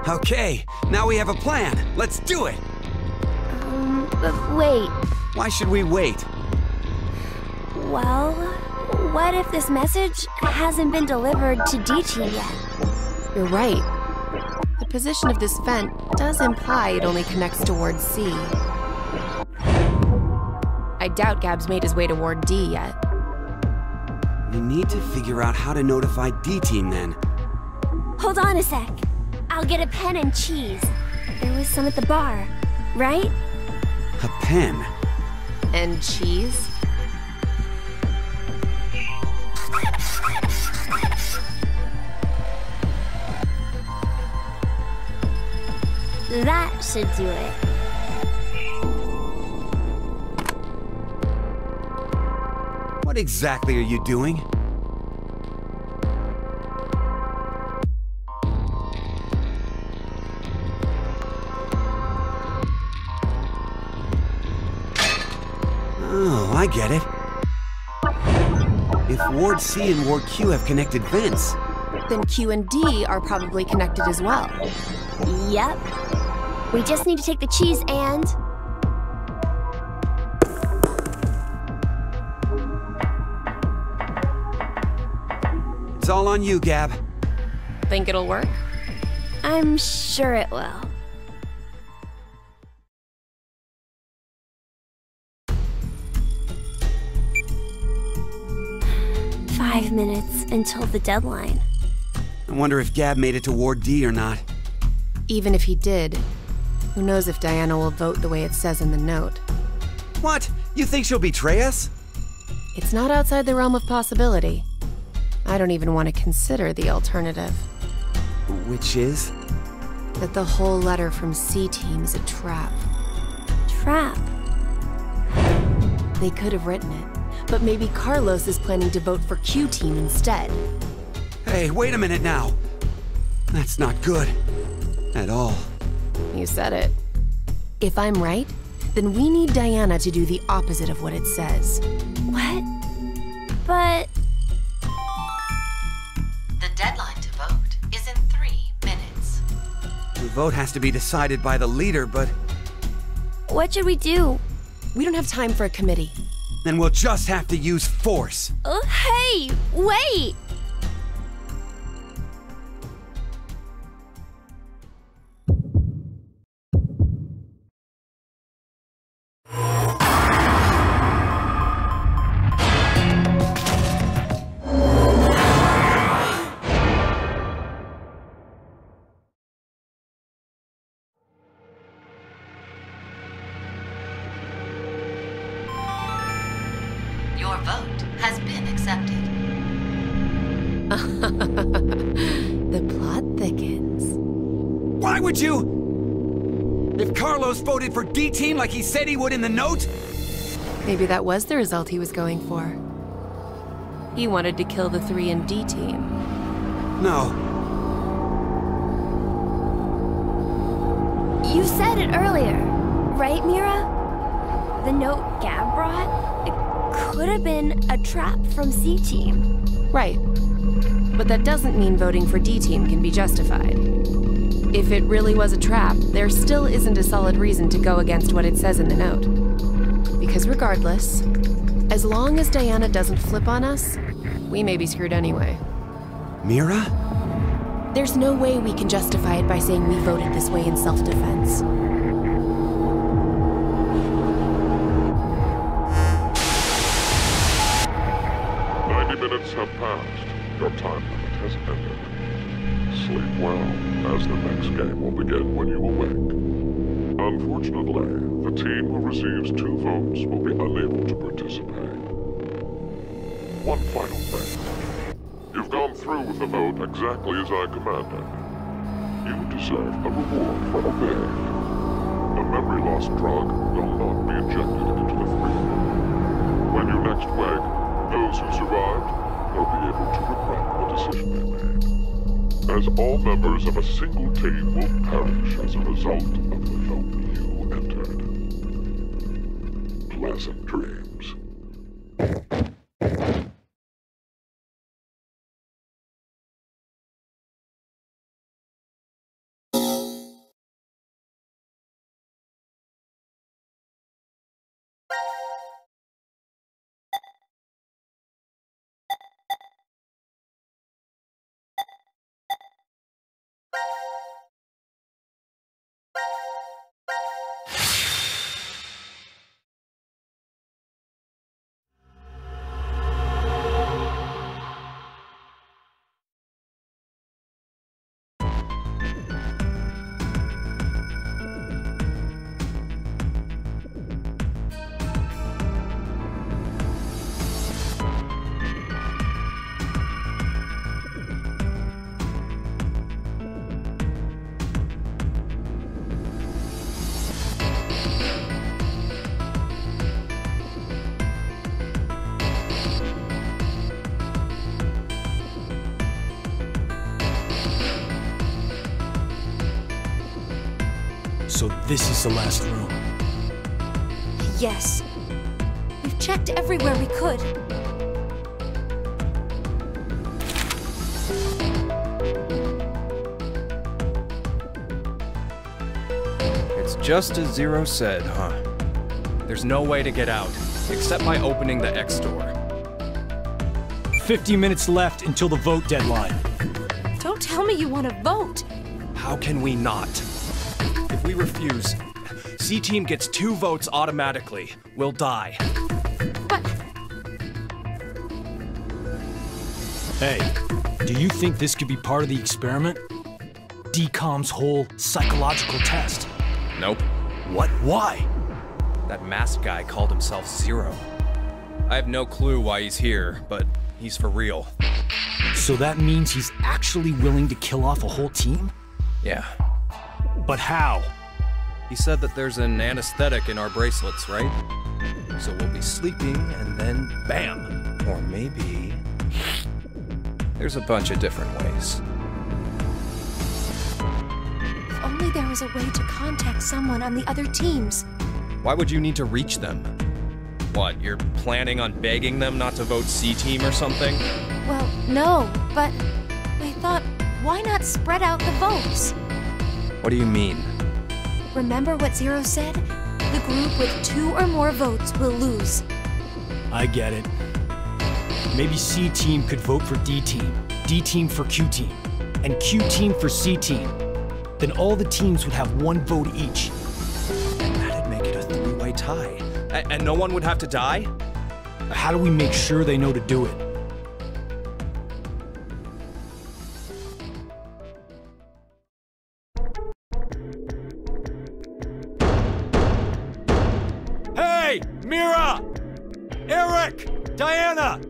Speaker 3: Okay, now we have a plan. Let's do it.
Speaker 11: But wait.
Speaker 3: Why should we wait?
Speaker 11: Well, what if this message hasn't been delivered to D-Team yet?
Speaker 4: You're right. The position of this vent does imply it only connects towards C. I doubt Gab's made his way toward D yet.
Speaker 3: We need to figure out how to notify D-Team then.
Speaker 11: Hold on a sec. I'll get a pen and cheese. There was some at the bar, right?
Speaker 3: A pen?
Speaker 4: And cheese?
Speaker 11: That should do it.
Speaker 3: What exactly are you doing? Oh, I get it. If Ward C and Ward Q have connected vents,
Speaker 4: then Q and D are probably connected as well.
Speaker 11: Yep. We just need to take the cheese and...
Speaker 3: It's all on you, Gab.
Speaker 4: Think it'll work?
Speaker 11: I'm sure it will. "5 minutes until the deadline."
Speaker 3: I wonder if Gab made it to Ward D or not.
Speaker 4: Even if he did, who knows if Diana will vote the way it says in the note.
Speaker 3: What? You think she'll betray us?
Speaker 4: It's not outside the realm of possibility. I don't even want to consider the alternative.
Speaker 3: Which is?
Speaker 4: That the whole letter from C-Team is a trap.
Speaker 11: Trap?
Speaker 4: They could have written it, but maybe Carlos is planning to vote for Q-Team instead.
Speaker 3: Hey, wait a minute now. That's not good. At all.
Speaker 4: You said it. If I'm right, then we need Diana to do the opposite of what it says.
Speaker 11: What? But...
Speaker 10: The deadline to vote is in 3 minutes.
Speaker 3: The vote has to be decided by the leader, but...
Speaker 11: what should we do?
Speaker 4: We don't have time for a committee.
Speaker 3: Then we'll just have to use force.
Speaker 11: Hey, wait!
Speaker 10: Your vote has been accepted.
Speaker 4: The plot thickens.
Speaker 3: Why would you? If Carlos voted for D-Team like he said he would in the note?
Speaker 4: Maybe that was the result he was going for. He wanted to kill the 3 in D-Team.
Speaker 3: No.
Speaker 11: You said it earlier, right, Mira? The note Gab brought? It could have been a trap from C-Team.
Speaker 4: Right. But that doesn't mean voting for D-Team can be justified. If it really was a trap, there still isn't a solid reason to go against what it says in the note. Because regardless, as long as Diana doesn't flip on us, we may be screwed anyway.
Speaker 3: Mira?
Speaker 4: There's no way we can justify it by saying we voted this way in self-defense.
Speaker 8: Minutes have passed. Your time limit has ended. Sleep well, as the next game will begin when you awake. Unfortunately, the team who receives 2 votes will be unable to participate. One final thing. You've gone through with the vote exactly as I commanded. You deserve a reward for obeying. A memory loss drug will not be injected into the freedom. When you next wake, those who survived will be able to regret the decision they made, as all members of a single team will perish as a result of the vote you entered. Pleasant dreams.
Speaker 1: So this is the last room.
Speaker 9: Yes. We've checked everywhere we could.
Speaker 6: It's just as Zero said, huh? There's no way to get out, except by opening the X door.
Speaker 1: 50 minutes left until the vote deadline.
Speaker 9: Don't tell me you want to vote.
Speaker 12: How can we not? If we refuse, C-Team gets 2 votes automatically. We'll die.
Speaker 9: But...
Speaker 1: Hey, do you think this could be part of the experiment? DCOM's whole psychological test?
Speaker 12: Nope.
Speaker 1: What? Why?
Speaker 12: That masked guy called himself Zero. I have no clue why he's here, but he's for real.
Speaker 1: So that means he's actually willing to kill off a whole team?
Speaker 12: Yeah.
Speaker 1: But how?
Speaker 12: He said that there's an anesthetic in our bracelets, right? So we'll be sleeping, and then bam! Or maybe... There's a bunch of different ways.
Speaker 9: If only there was a way to contact someone on the other teams.
Speaker 12: Why would you need to reach them? What, you're planning on begging them not to vote C-Team or something?
Speaker 9: Well, no, but I thought, why not spread out the votes?
Speaker 12: What do you mean?
Speaker 9: Remember what Zero said? The group with 2 or more votes will lose.
Speaker 1: I get it. Maybe C-Team could vote for D-Team, D-Team for Q-Team, and Q-Team for C-Team. Then all the teams would have 1 vote each.
Speaker 12: And that'd make it a 3-way tie. And no one would have to die?
Speaker 1: How do we make sure they know to do it? Hey! Mira! Eric! Diana!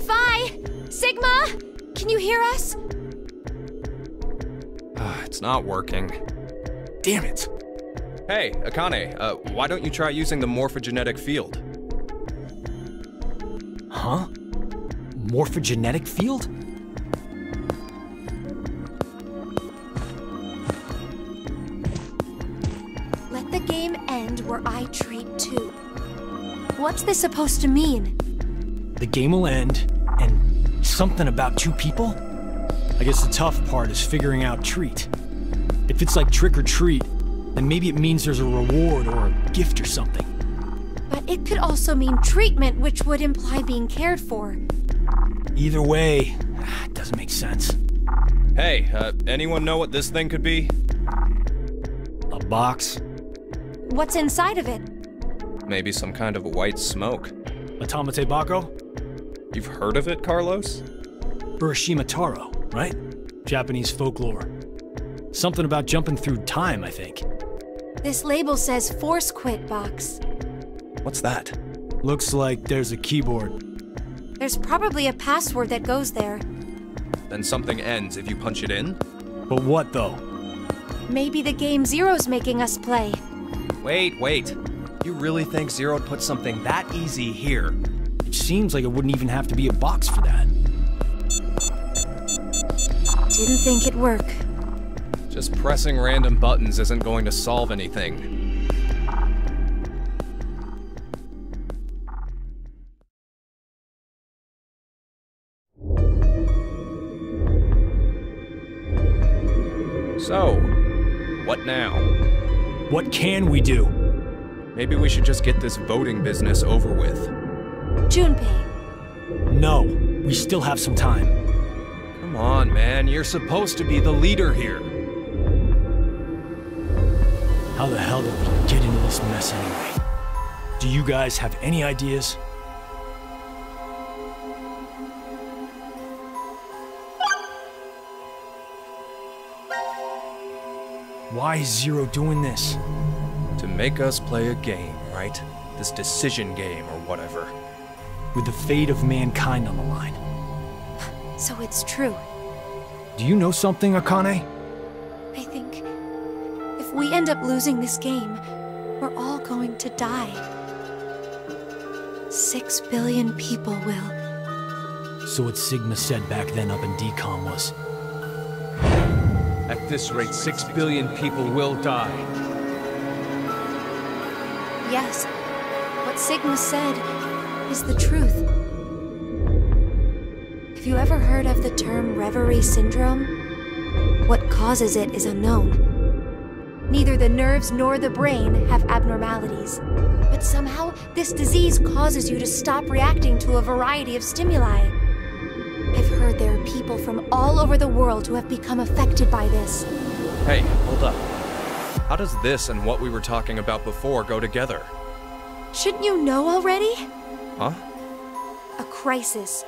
Speaker 9: Phi! Sigma! Can you hear us?
Speaker 12: It's not working.
Speaker 1: Damn it!
Speaker 12: Hey, Akane, why don't you try using the morphogenetic field?
Speaker 1: Huh? Morphogenetic field?
Speaker 9: Let the game end where I treat 2. What's this supposed to mean?
Speaker 1: The game will end, and something about 2 people? I guess the tough part is figuring out treat. If it's like trick or treat, then maybe it means there's a reward or a gift or something.
Speaker 9: But it could also mean treatment, which would imply being cared for.
Speaker 1: Either way, it doesn't make sense.
Speaker 12: Hey, anyone know what this thing could be?
Speaker 1: A box?
Speaker 9: What's inside of it?
Speaker 12: Maybe some kind of white smoke.
Speaker 1: Automate Bako?
Speaker 12: You've heard of it, Carlos?
Speaker 1: Urashima Taro, right? Japanese folklore. Something about jumping through time, I think.
Speaker 9: This label says Force Quit Box.
Speaker 12: What's that?
Speaker 1: Looks like there's a keyboard.
Speaker 9: There's probably a password that goes there.
Speaker 12: Then something ends if you punch it in?
Speaker 1: But what, though?
Speaker 9: Maybe the game Zero's making us play.
Speaker 12: Wait. You really think Zero'd put something that easy here?
Speaker 1: It seems like it wouldn't even have to be a box for that.
Speaker 9: Didn't think it'd work.
Speaker 12: Just pressing random buttons isn't going to solve anything. So, what now?
Speaker 1: What can we do?
Speaker 12: Maybe we should just get this voting business over with.
Speaker 9: Junpei.
Speaker 1: No, we still have some time.
Speaker 12: Come on, man, you're supposed to be the leader here.
Speaker 1: How the hell did we get into this mess anyway? Do you guys have any ideas? Why is Zero doing this?
Speaker 12: To make us play a game, right? This decision game or whatever.
Speaker 1: With the fate of mankind on the line.
Speaker 9: So it's true.
Speaker 1: Do you know something, Akane?
Speaker 9: I think if we end up losing this game, we're all going to die. 6 billion people will.
Speaker 1: So what Sigma said back then up in DCOM was...
Speaker 7: At this rate, 6 billion people will die.
Speaker 9: Yes, what Sigma said is the truth. Have you ever heard of the term Reverie Syndrome? What causes it is unknown. Neither the nerves nor the brain have abnormalities. But somehow, this disease causes you to stop reacting to a variety of stimuli. I've heard there are people from all over the world who have become affected by this.
Speaker 12: Hey, hold up. How does this and what we were talking about before go together?
Speaker 9: Shouldn't you know already?
Speaker 12: Huh?
Speaker 9: A crisis.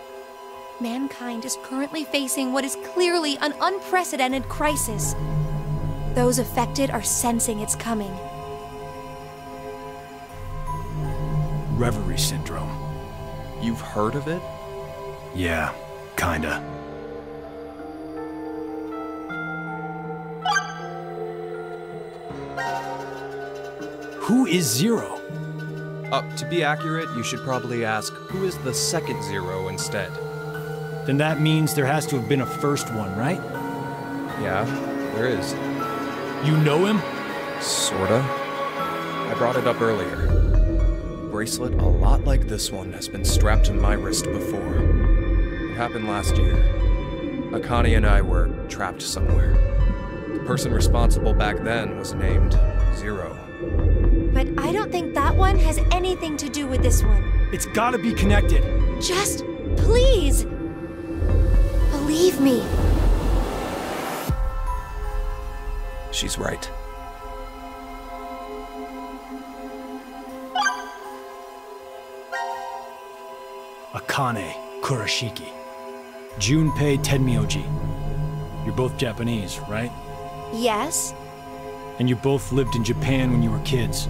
Speaker 9: Mankind is currently facing what is clearly an unprecedented crisis. Those affected are sensing it's coming.
Speaker 1: Reverie syndrome.
Speaker 12: You've heard of it?
Speaker 1: Yeah, kinda. Who is Zero?
Speaker 12: To be accurate, you should probably ask, who is the second Zero instead?
Speaker 1: Then that means there has to have been a first one, right?
Speaker 12: Yeah, there is.
Speaker 1: You know him?
Speaker 12: Sorta. I brought it up earlier. Bracelet a lot like this one has been strapped to my wrist before. It happened last year. Akane and I were trapped somewhere. The person responsible back then was named Zero.
Speaker 9: But I don't think that one has anything to do with this one.
Speaker 1: It's gotta be connected.
Speaker 9: Just, please, believe me.
Speaker 12: She's right.
Speaker 1: Akane Kurashiki. Junpei Tenmyoji. You're both Japanese, right?
Speaker 9: Yes.
Speaker 1: And you both lived in Japan when you were kids.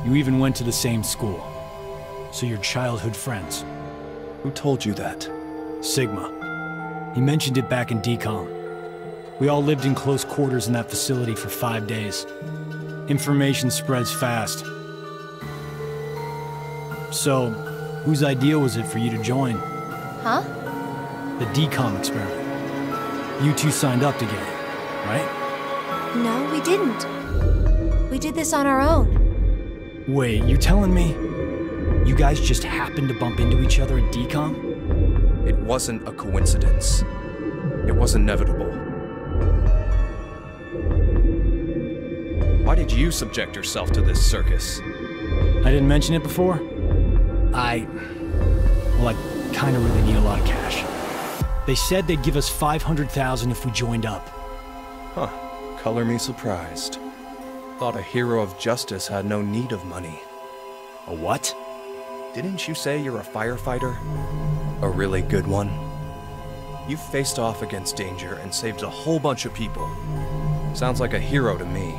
Speaker 1: You even went to the same school. So you're childhood friends.
Speaker 12: Who told you that?
Speaker 1: Sigma. He mentioned it back in DCOM. We all lived in close quarters in that facility for 5 days. Information spreads fast. So, whose idea was it for you to join?
Speaker 9: Huh?
Speaker 1: The DCOM experiment. You two signed up together, right?
Speaker 9: No, we didn't. We did this on our own.
Speaker 1: Wait, you telling me you guys just happened to bump into each other at DCOM?
Speaker 12: It wasn't a coincidence. It was inevitable. Why did you subject yourself to this circus?
Speaker 1: I didn't mention it before? I kinda really need a lot of cash. They said they'd give us $500,000 if we joined up.
Speaker 12: Huh. Color me surprised. Thought a hero of justice had no need of money.
Speaker 1: A what?
Speaker 12: Didn't you say you're a firefighter? A really good one? You've faced off against danger and saved a whole bunch of people. Sounds like a hero to me.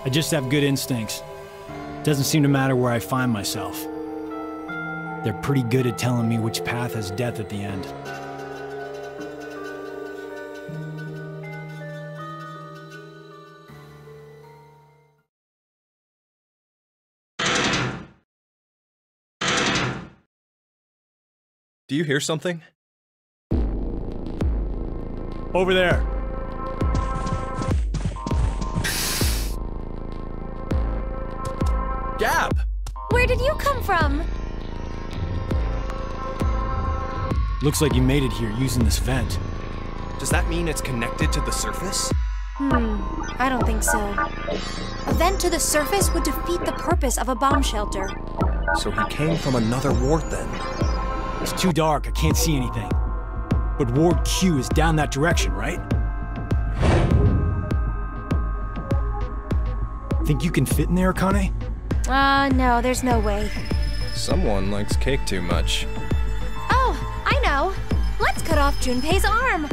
Speaker 1: I just have good instincts. Doesn't seem to matter where I find myself. They're pretty good at telling me which path has death at the end.
Speaker 12: Do you hear something?
Speaker 1: Over there.
Speaker 12: Gab!
Speaker 9: Where did you come from?
Speaker 1: Looks like you made it here using this vent.
Speaker 12: Does that mean it's connected to the surface?
Speaker 9: I don't think so. A vent to the surface would defeat the purpose of a bomb shelter.
Speaker 12: So he came from another ward then?
Speaker 1: It's too dark, I can't see anything. But Ward Q is down that direction, right? Think you can fit in there, Akane?
Speaker 9: No, there's no way.
Speaker 12: Someone likes cake too much.
Speaker 9: Oh, I know. Let's cut off Junpei's arm.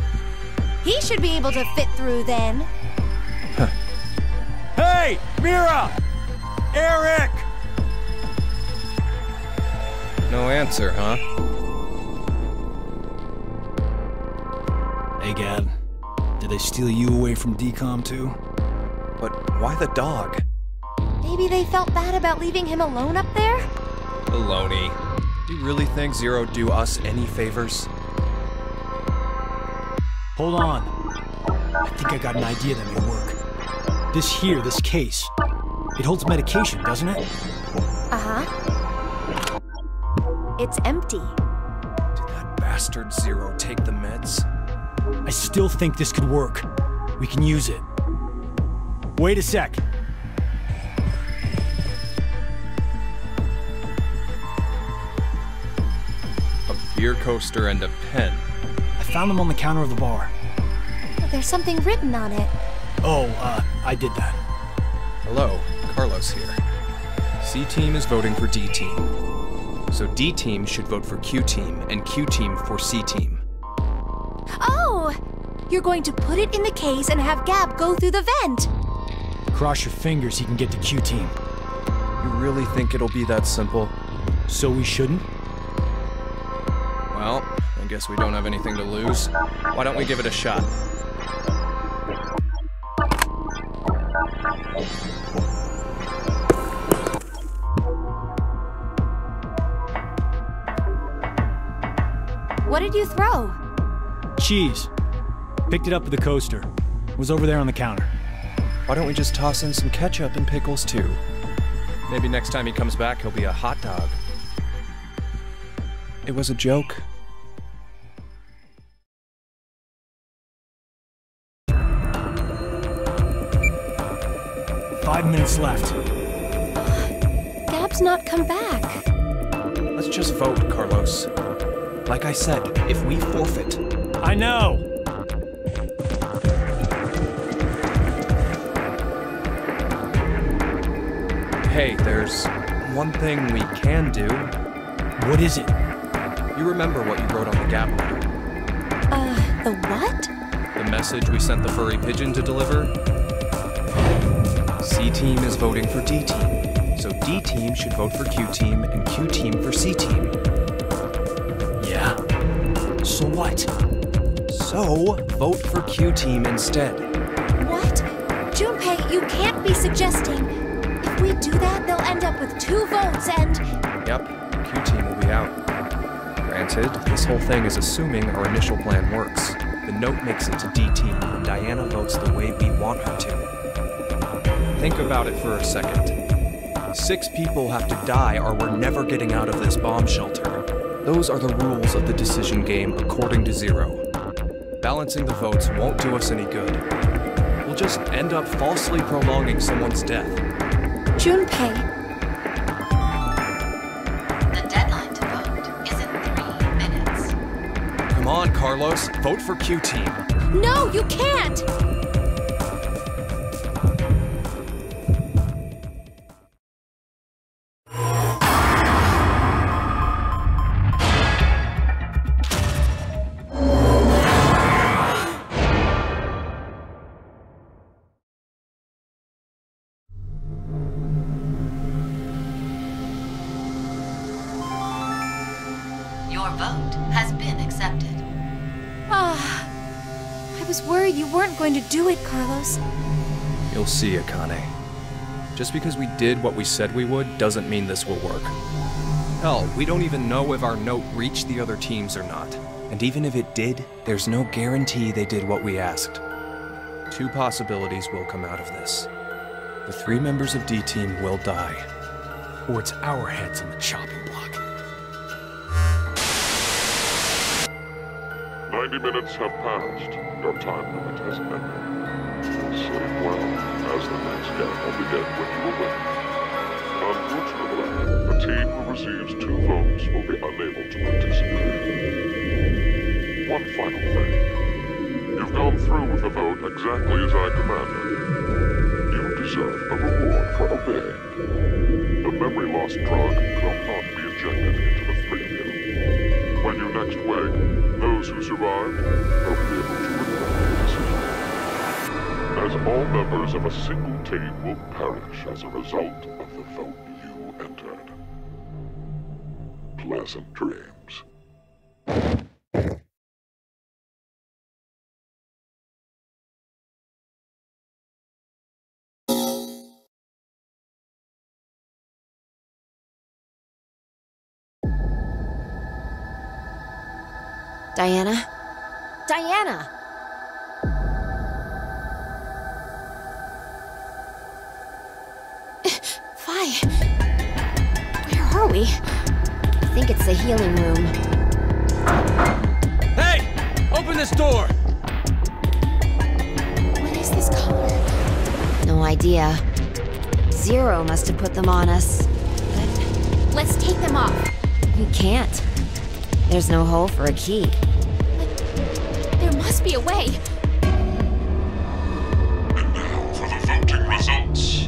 Speaker 9: He should be able to fit through then.
Speaker 1: Hey, Mira! Eric!
Speaker 12: No answer, huh?
Speaker 1: Hey, Gab. Did they steal you away from DCOM too?
Speaker 12: But why the dog?
Speaker 9: Maybe they felt bad about leaving him alone up there?
Speaker 12: Baloney. Do you really think Zero'd do us any favors?
Speaker 1: Hold on. I think I got an idea that may work. This case, it holds medication, doesn't it?
Speaker 9: Uh-huh. It's empty.
Speaker 12: Did that bastard Zero take the meds?
Speaker 1: I still think this could work. We can use it. Wait a sec.
Speaker 12: A beer coaster, and a pen.
Speaker 1: I found them on the counter of the bar.
Speaker 9: There's something written on it.
Speaker 1: Oh, I did that.
Speaker 12: Hello, Carlos here. C-Team is voting for D-Team. So D-Team should vote for Q-Team, and Q-Team for C-Team.
Speaker 9: Oh! You're going to put it in the case and have Gab go through the vent!
Speaker 1: Cross your fingers he can get to Q-Team.
Speaker 12: You really think it'll be that simple?
Speaker 1: So we shouldn't?
Speaker 12: Well, I guess we don't have anything to lose. Why don't we give it a shot?
Speaker 9: What did you throw?
Speaker 1: Cheese. Picked it up at the coaster. It was over there on the counter.
Speaker 12: Why don't we just toss in some ketchup and pickles too? Maybe next time he comes back, he'll be a hot dog. It was a joke.
Speaker 1: Five minutes left.
Speaker 9: Gab's not come back.
Speaker 12: Let's just vote, Carlos. Like I said, if we forfeit...
Speaker 1: I know!
Speaker 12: Hey, there's one thing we can do.
Speaker 1: What is it?
Speaker 12: You remember what you wrote on the Gab letter?
Speaker 9: The what?
Speaker 12: The message we sent the furry pigeon to deliver? C-Team is voting for D-Team, so D-Team should vote for Q-Team and Q-Team for C-Team.
Speaker 1: Yeah? So what?
Speaker 12: So, vote for Q-Team instead.
Speaker 9: What? Junpei, you can't be suggesting... If we do that, they'll end up with 2 votes and...
Speaker 12: Yep, Q-Team will be out. Granted, this whole thing is assuming our initial plan works. The note makes it to D-Team, and Diana votes the way we want her to. Think about it for a second. 6 people have to die or we're never getting out of this bomb shelter. Those are the rules of the decision game according to Zero. Balancing the votes won't do us any good. We'll just end up falsely prolonging someone's death.
Speaker 9: Junpei.
Speaker 10: The deadline to vote is in 3 minutes.
Speaker 12: Come on, Carlos. Vote for Q-Team.
Speaker 9: No, you can't!
Speaker 10: Your vote has been accepted.
Speaker 9: I was worried you weren't going to do it, Carlos.
Speaker 12: You'll see, Akane. Just because we did what we said we would doesn't mean this will work. Hell, we don't even know if our note reached the other teams or not. And even if it did, there's no guarantee they did what we asked. 2 possibilities will come out of this. The 3 members of D-Team will die.
Speaker 1: Or it's our heads on the chopping block.
Speaker 8: 90 minutes have passed. Your time limit has ended. Sleep well, as the next game will begin when you awake. Unfortunately, the team who receives 2 votes will be unable to participate. One final thing. You've gone through with the vote exactly as I commanded. You deserve a reward for obeying. The memory loss drug will not be injected into the 3 of you. When you next wake, those who survived will be able to regret the decision. As all members of a single team will perish as a result of the vote you entered. Pleasant dreams.
Speaker 5: Diana? Diana!
Speaker 2: Fi, where are we?
Speaker 5: I think it's the healing room.
Speaker 7: Hey! Open this door!
Speaker 2: What is this color?
Speaker 5: No idea. Zero must have put them on us.
Speaker 2: Let's take them off.
Speaker 5: We can't. There's no hole for a key.
Speaker 2: There must be a way.
Speaker 8: And now for the voting results.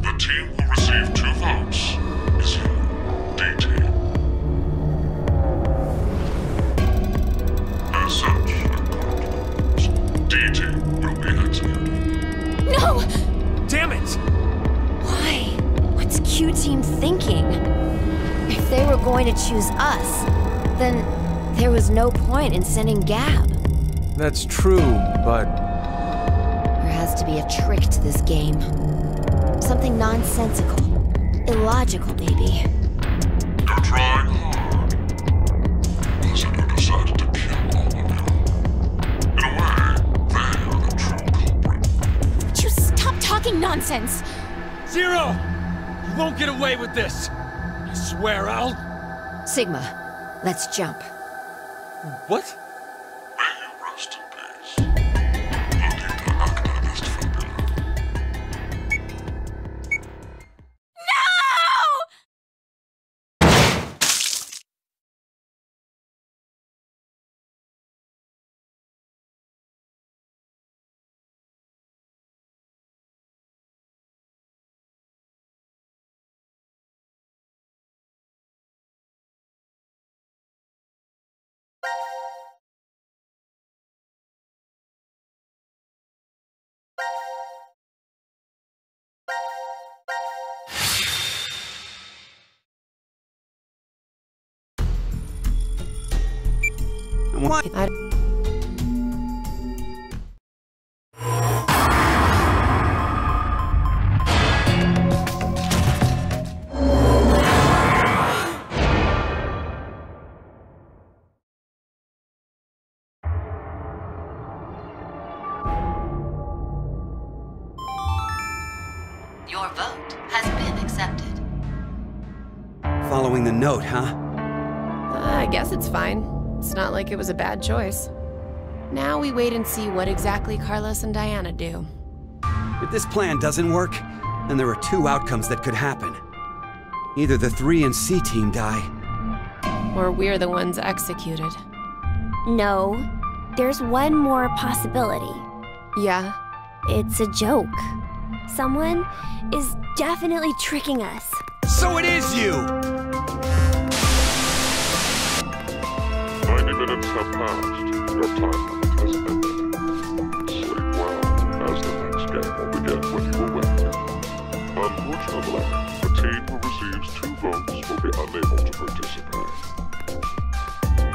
Speaker 8: The team who received 2 votes is you, D-Team. As such, D-Team will be executed.
Speaker 2: No!
Speaker 1: Damn it!
Speaker 5: Why? What's Q-Team thinking? If they were going to choose us, then there was no point in sending Gab.
Speaker 6: That's true, but...
Speaker 5: There has to be a trick to this game. Something nonsensical. Illogical, maybe.
Speaker 8: You're trying hard. Listener decided to kill all of you. In a way, they are the true culprit.
Speaker 2: Would you stop talking nonsense?
Speaker 7: Zero! You won't get away with this! I swear I'll...
Speaker 5: Sigma, let's jump.
Speaker 7: What?
Speaker 8: May you rest in peace. Vladimir Akmadist Fabula.
Speaker 3: What?
Speaker 10: Your vote has been accepted.
Speaker 3: Following the note, huh?
Speaker 4: I guess it's fine. It's not like it was a bad choice. Now we wait and see what exactly Carlos and Diana do.
Speaker 3: If this plan doesn't work, then there are 2 outcomes that could happen. Either the 3 and C team die.
Speaker 4: Or we're the ones executed.
Speaker 11: No, there's one more possibility.
Speaker 4: Yeah?
Speaker 11: It's a joke. Someone is definitely tricking us.
Speaker 3: So it is you!
Speaker 8: 90 minutes have passed. Your time limit has ended. Sleep well, as the next game will begin when you awake. Unfortunately, the team who receives 2 votes will be unable to participate.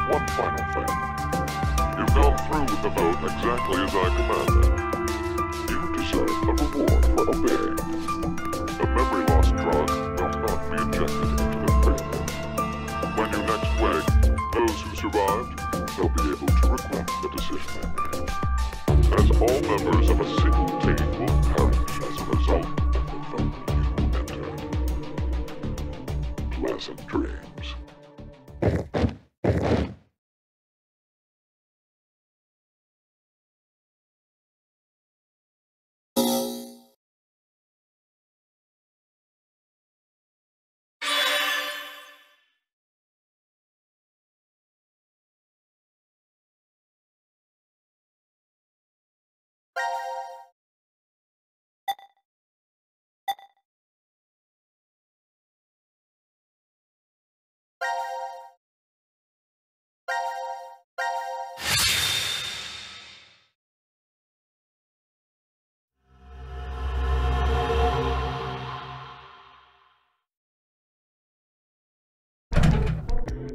Speaker 8: One final thing. You've gone through with the vote exactly as I commanded. You deserve a reward for obeying. A memory loss drug will not be injected into the brain. When you next wake, those who survived, they'll be able to regret the decision they made. As all members of a single team will perish as a result of the vote you entered. Pleasant dreams.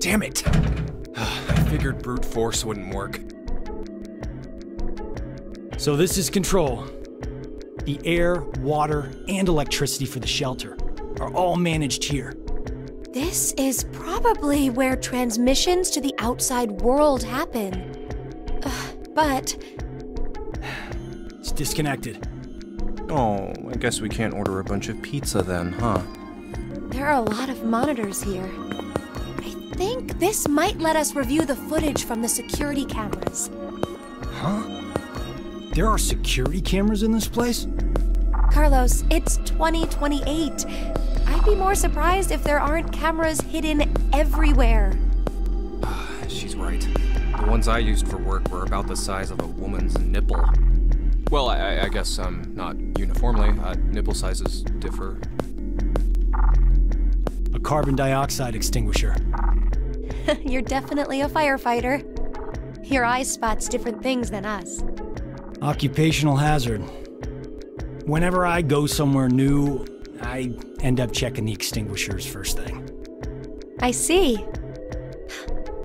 Speaker 12: Damn it! I figured brute force wouldn't work.
Speaker 1: So this is Control. The air, water, and electricity for the shelter are all managed here.
Speaker 9: This is probably where transmissions to the outside world happen. But...
Speaker 1: It's disconnected.
Speaker 12: Oh, I guess we can't order a bunch of pizza then, huh?
Speaker 9: there are a lot of monitors here. I think this might let us review the footage from the security cameras.
Speaker 1: Huh? There are security cameras in this place?
Speaker 9: Carlos, it's 2028. I'd be more surprised if there aren't cameras hidden everywhere.
Speaker 12: ones I used for work were about the size of a woman's nipple. Well, I guess not uniformly. Nipple sizes differ.
Speaker 1: A carbon dioxide extinguisher.
Speaker 9: You're definitely a firefighter. Your eye spots different things than us.
Speaker 1: Occupational hazard. Whenever I go somewhere new, I end up checking the extinguishers first thing.
Speaker 9: I see.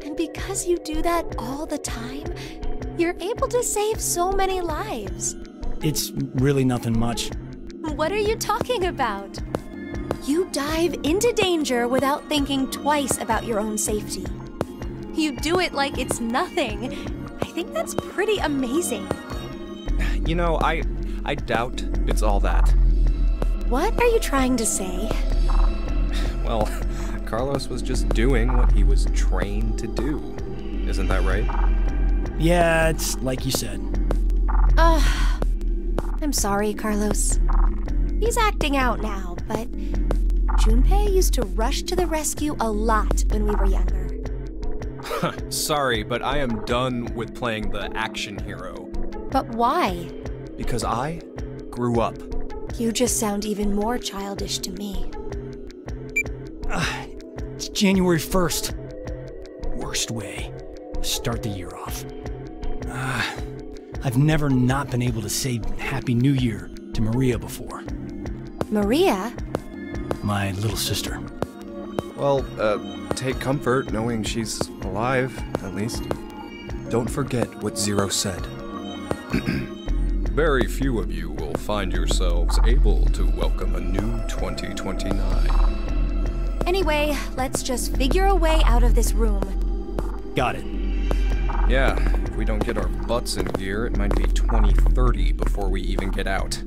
Speaker 9: And because you do that all the time, you're able to save so many lives.
Speaker 1: It's really nothing much.
Speaker 9: What are you talking about? You dive into danger without thinking twice about your own safety. You do it like it's nothing. I think that's pretty amazing.
Speaker 12: You know, I doubt it's all that.
Speaker 9: What are you trying to say?
Speaker 12: Well, Carlos was just doing what he was trained to do. Isn't that right?
Speaker 1: Yeah, it's like you said.
Speaker 9: I'm sorry, Carlos. He's acting out now, but Junpei used to rush to the rescue a lot when we were younger.
Speaker 12: Sorry, but I am done with playing the action hero.
Speaker 9: But why?
Speaker 12: Because I grew up.
Speaker 9: You just sound even more childish to me.
Speaker 1: It's January 1st. Worst way to start the year off. I've never not been able to say Happy New Year to Maria before.
Speaker 9: Maria?
Speaker 1: My little sister.
Speaker 12: Well, take comfort knowing she's alive, at least. Don't forget what Zero said. Very few of you will find yourselves able to welcome a new 2029.
Speaker 9: Anyway, let's just figure a way out of this room.
Speaker 1: Got it.
Speaker 12: Yeah, if we don't get our butts in gear, it might be 2030 before we even get out.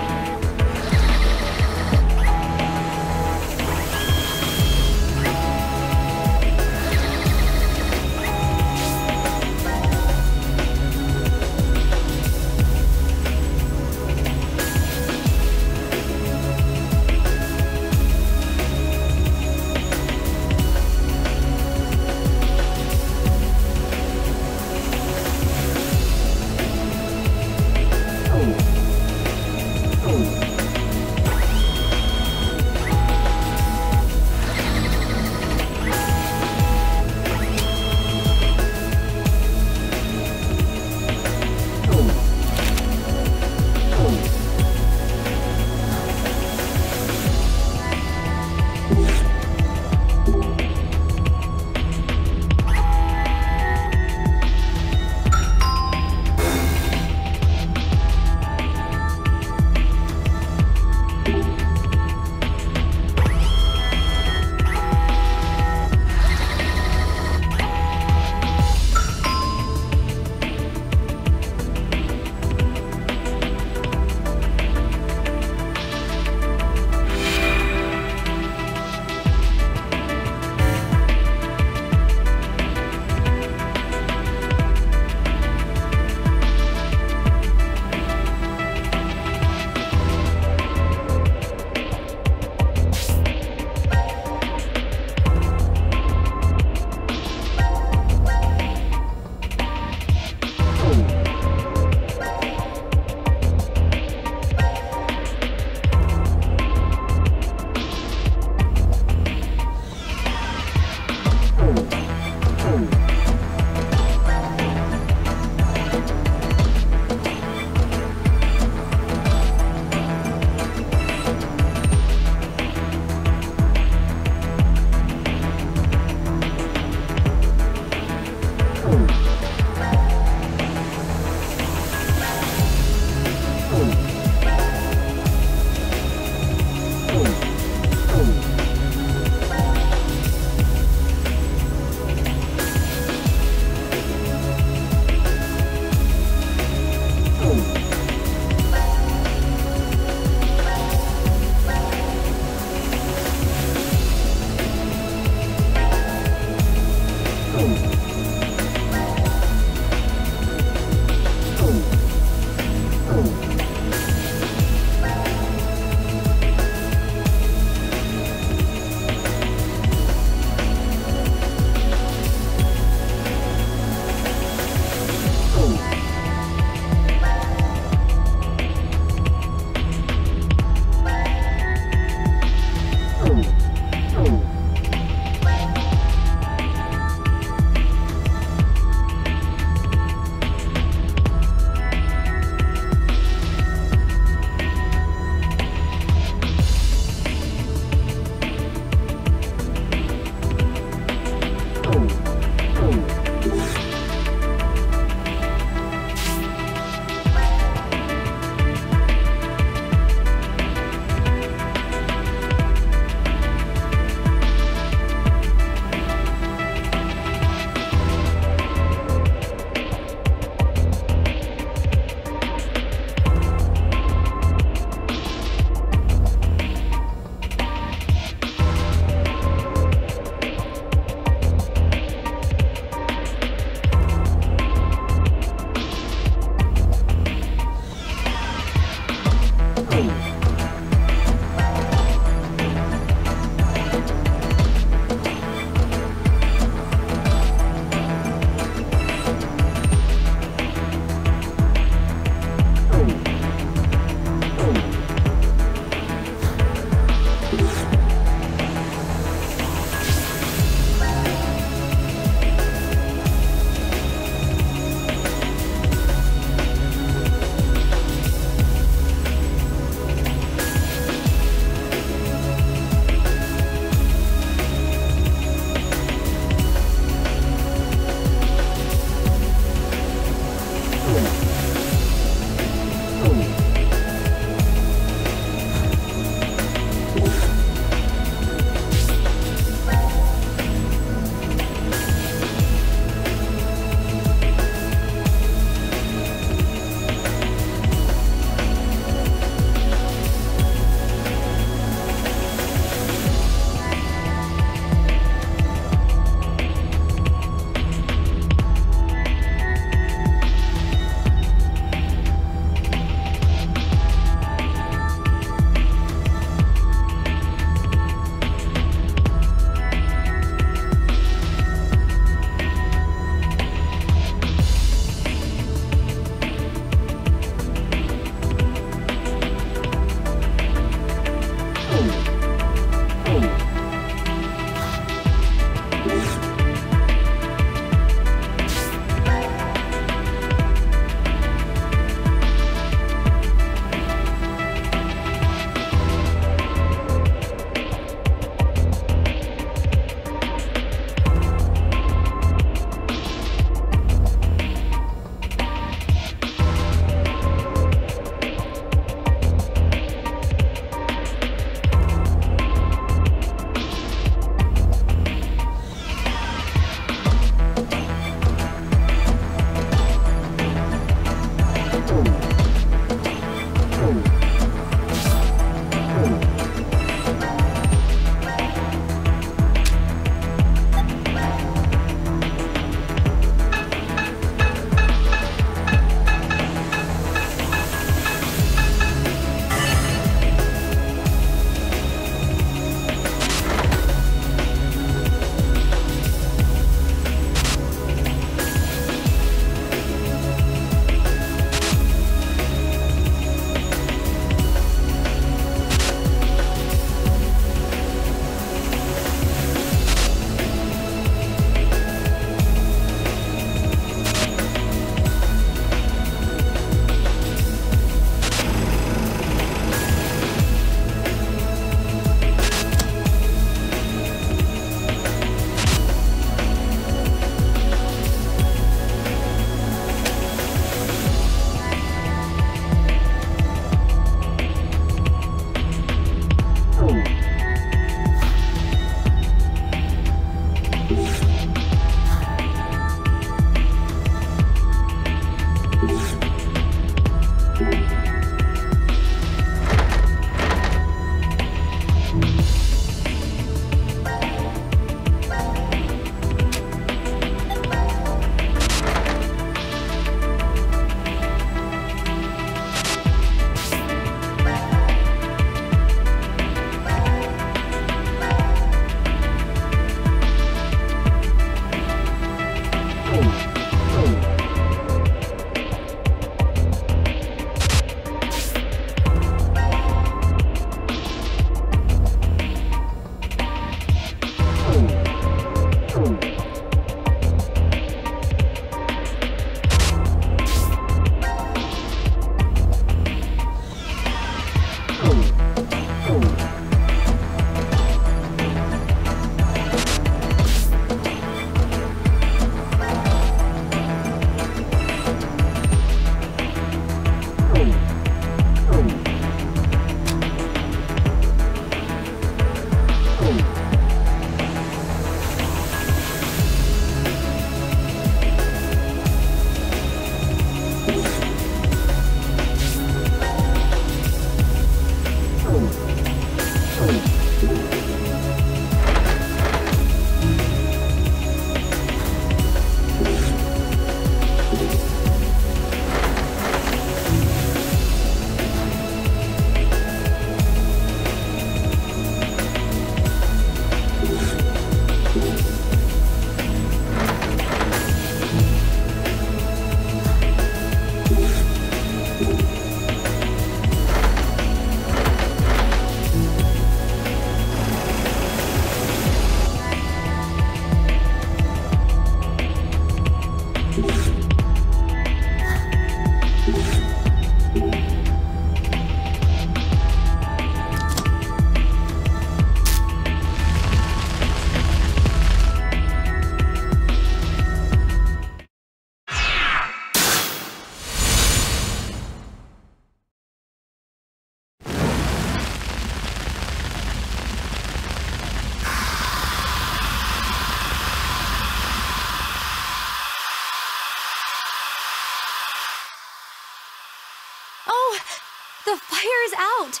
Speaker 9: wire's out!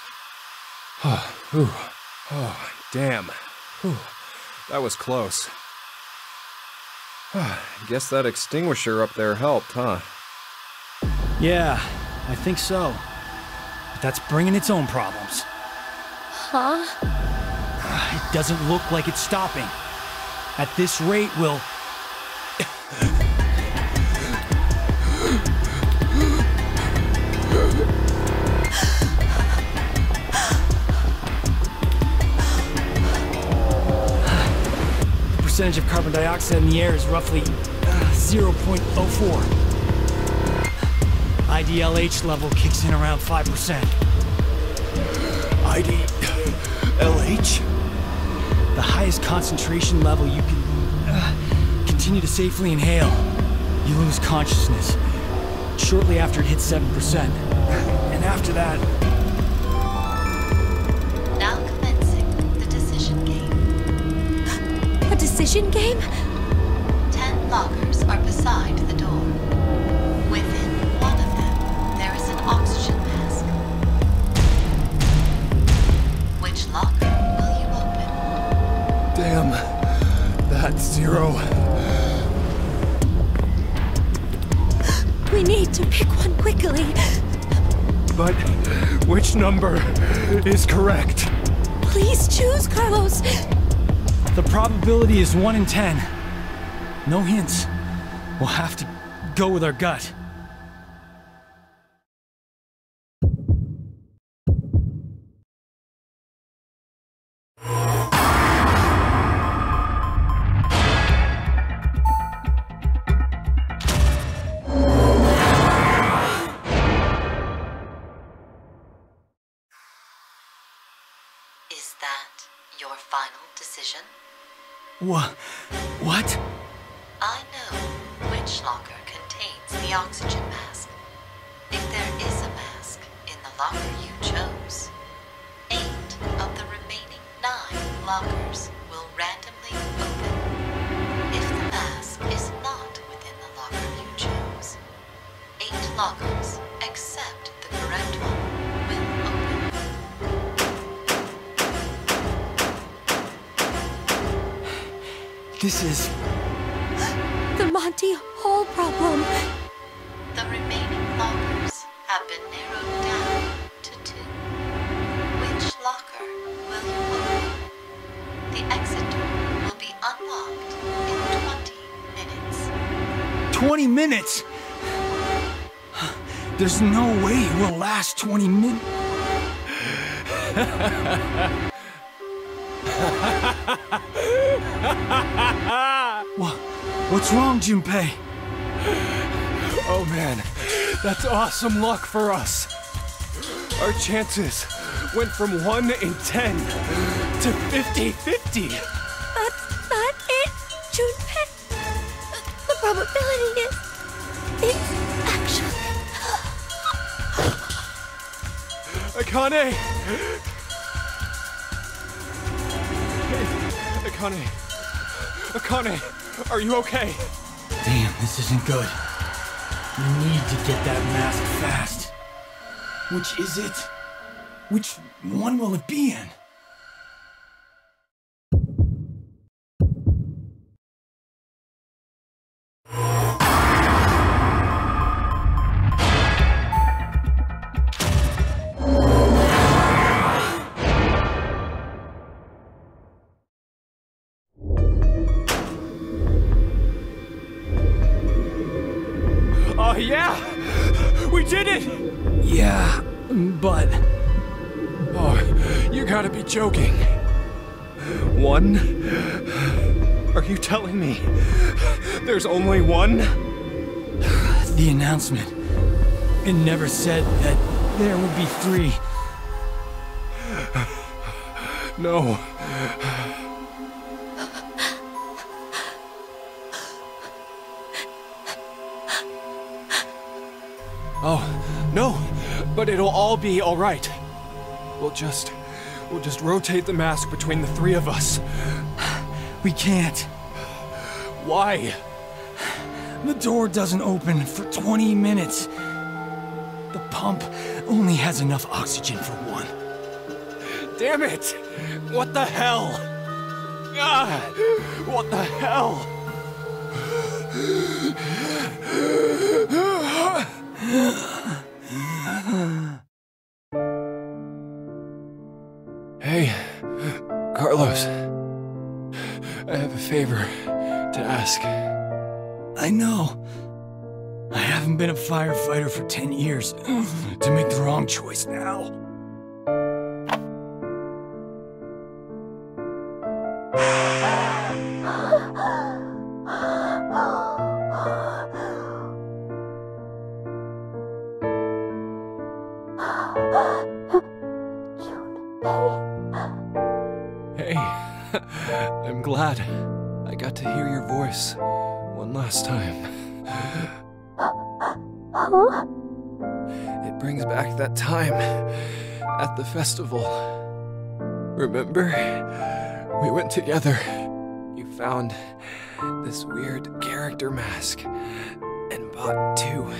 Speaker 12: Oh, damn. Whew. That was close. Guess that extinguisher up there helped, huh?
Speaker 1: Yeah, I think so. But that's bringing its own problems.
Speaker 9: Huh?
Speaker 1: It doesn't look like it's stopping. At this rate, we'll... The percentage of carbon dioxide in the air is roughly 0.04. IDLH level kicks in around 5%. IDLH? The highest concentration level you can continue to safely inhale. You lose consciousness shortly after it hits 7%. And after that...
Speaker 10: Now commencing the decision game.
Speaker 9: A decision game?
Speaker 10: 10 lockers are beside the door. Within one of them, there is an oxygen mask. Which locker will you open?
Speaker 12: Damn. That's 0.
Speaker 9: We need to pick one quickly.
Speaker 12: But which number is correct?
Speaker 9: Please choose, Carlos.
Speaker 1: The probability is 1 in 10. No hints. We'll have to go with our gut.
Speaker 10: Is that your final decision?
Speaker 1: What?
Speaker 10: I know which locker contains the oxygen mask. If there is a mask in the locker you chose, 8 of the remaining 9 lockers will randomly open. If the mask is not within the locker you chose, 8 lockers, except the correct one, will open.
Speaker 1: This is...
Speaker 9: The Monty Hall problem.
Speaker 10: The remaining lockers have been narrowed down to 2. Which locker will you open? The exit door will be unlocked in 20 minutes.
Speaker 1: 20 minutes? There's no way we'll last 20 minutes. What's wrong, Junpei?
Speaker 6: Oh man, that's awesome luck for us. Our chances went from 1 in 10 to 50-50.
Speaker 9: That's not it, Junpei. The probability is... It's actually...
Speaker 6: Akane! Akane, are you okay?
Speaker 1: Damn, this isn't good. We need to get that mask fast. Which is it? Which one will it be in?
Speaker 6: Yeah! We did it!
Speaker 1: Yeah, but...
Speaker 6: Oh, you gotta be joking. 1? Are you telling me there's only 1?
Speaker 1: The announcement. It never said that there would be 3.
Speaker 6: No. Oh, no, but it'll all be all right. We'll just rotate the mask between the 3 of us.
Speaker 1: We can't.
Speaker 6: Why?
Speaker 1: The door doesn't open for 20 minutes. The pump only has enough oxygen for one. Damn it! What the hell? God! What the hell?
Speaker 6: Hey, Carlos. I have a favor to ask.
Speaker 1: I know. I haven't been a firefighter for 10 years to make the wrong choice now.
Speaker 6: Hey, I'm glad I got to hear your voice one last time.
Speaker 11: Huh?
Speaker 6: It brings back that time at the festival. Remember? We went together. You found this weird character mask and bought two.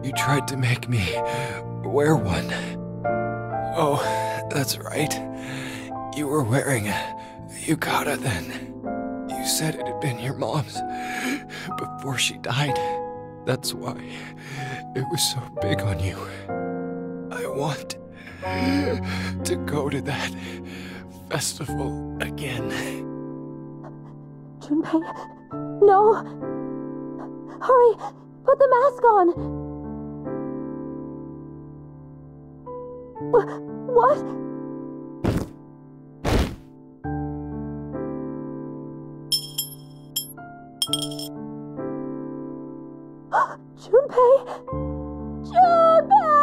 Speaker 6: You tried to make me wear one. Oh, that's right. You were wearing a yukata then. You said it had been your mom's before she died. That's why it was so big on you. I want to go to that festival again.
Speaker 11: Junpei, no! Hurry! Put the mask on! What? Junpei! Junpei!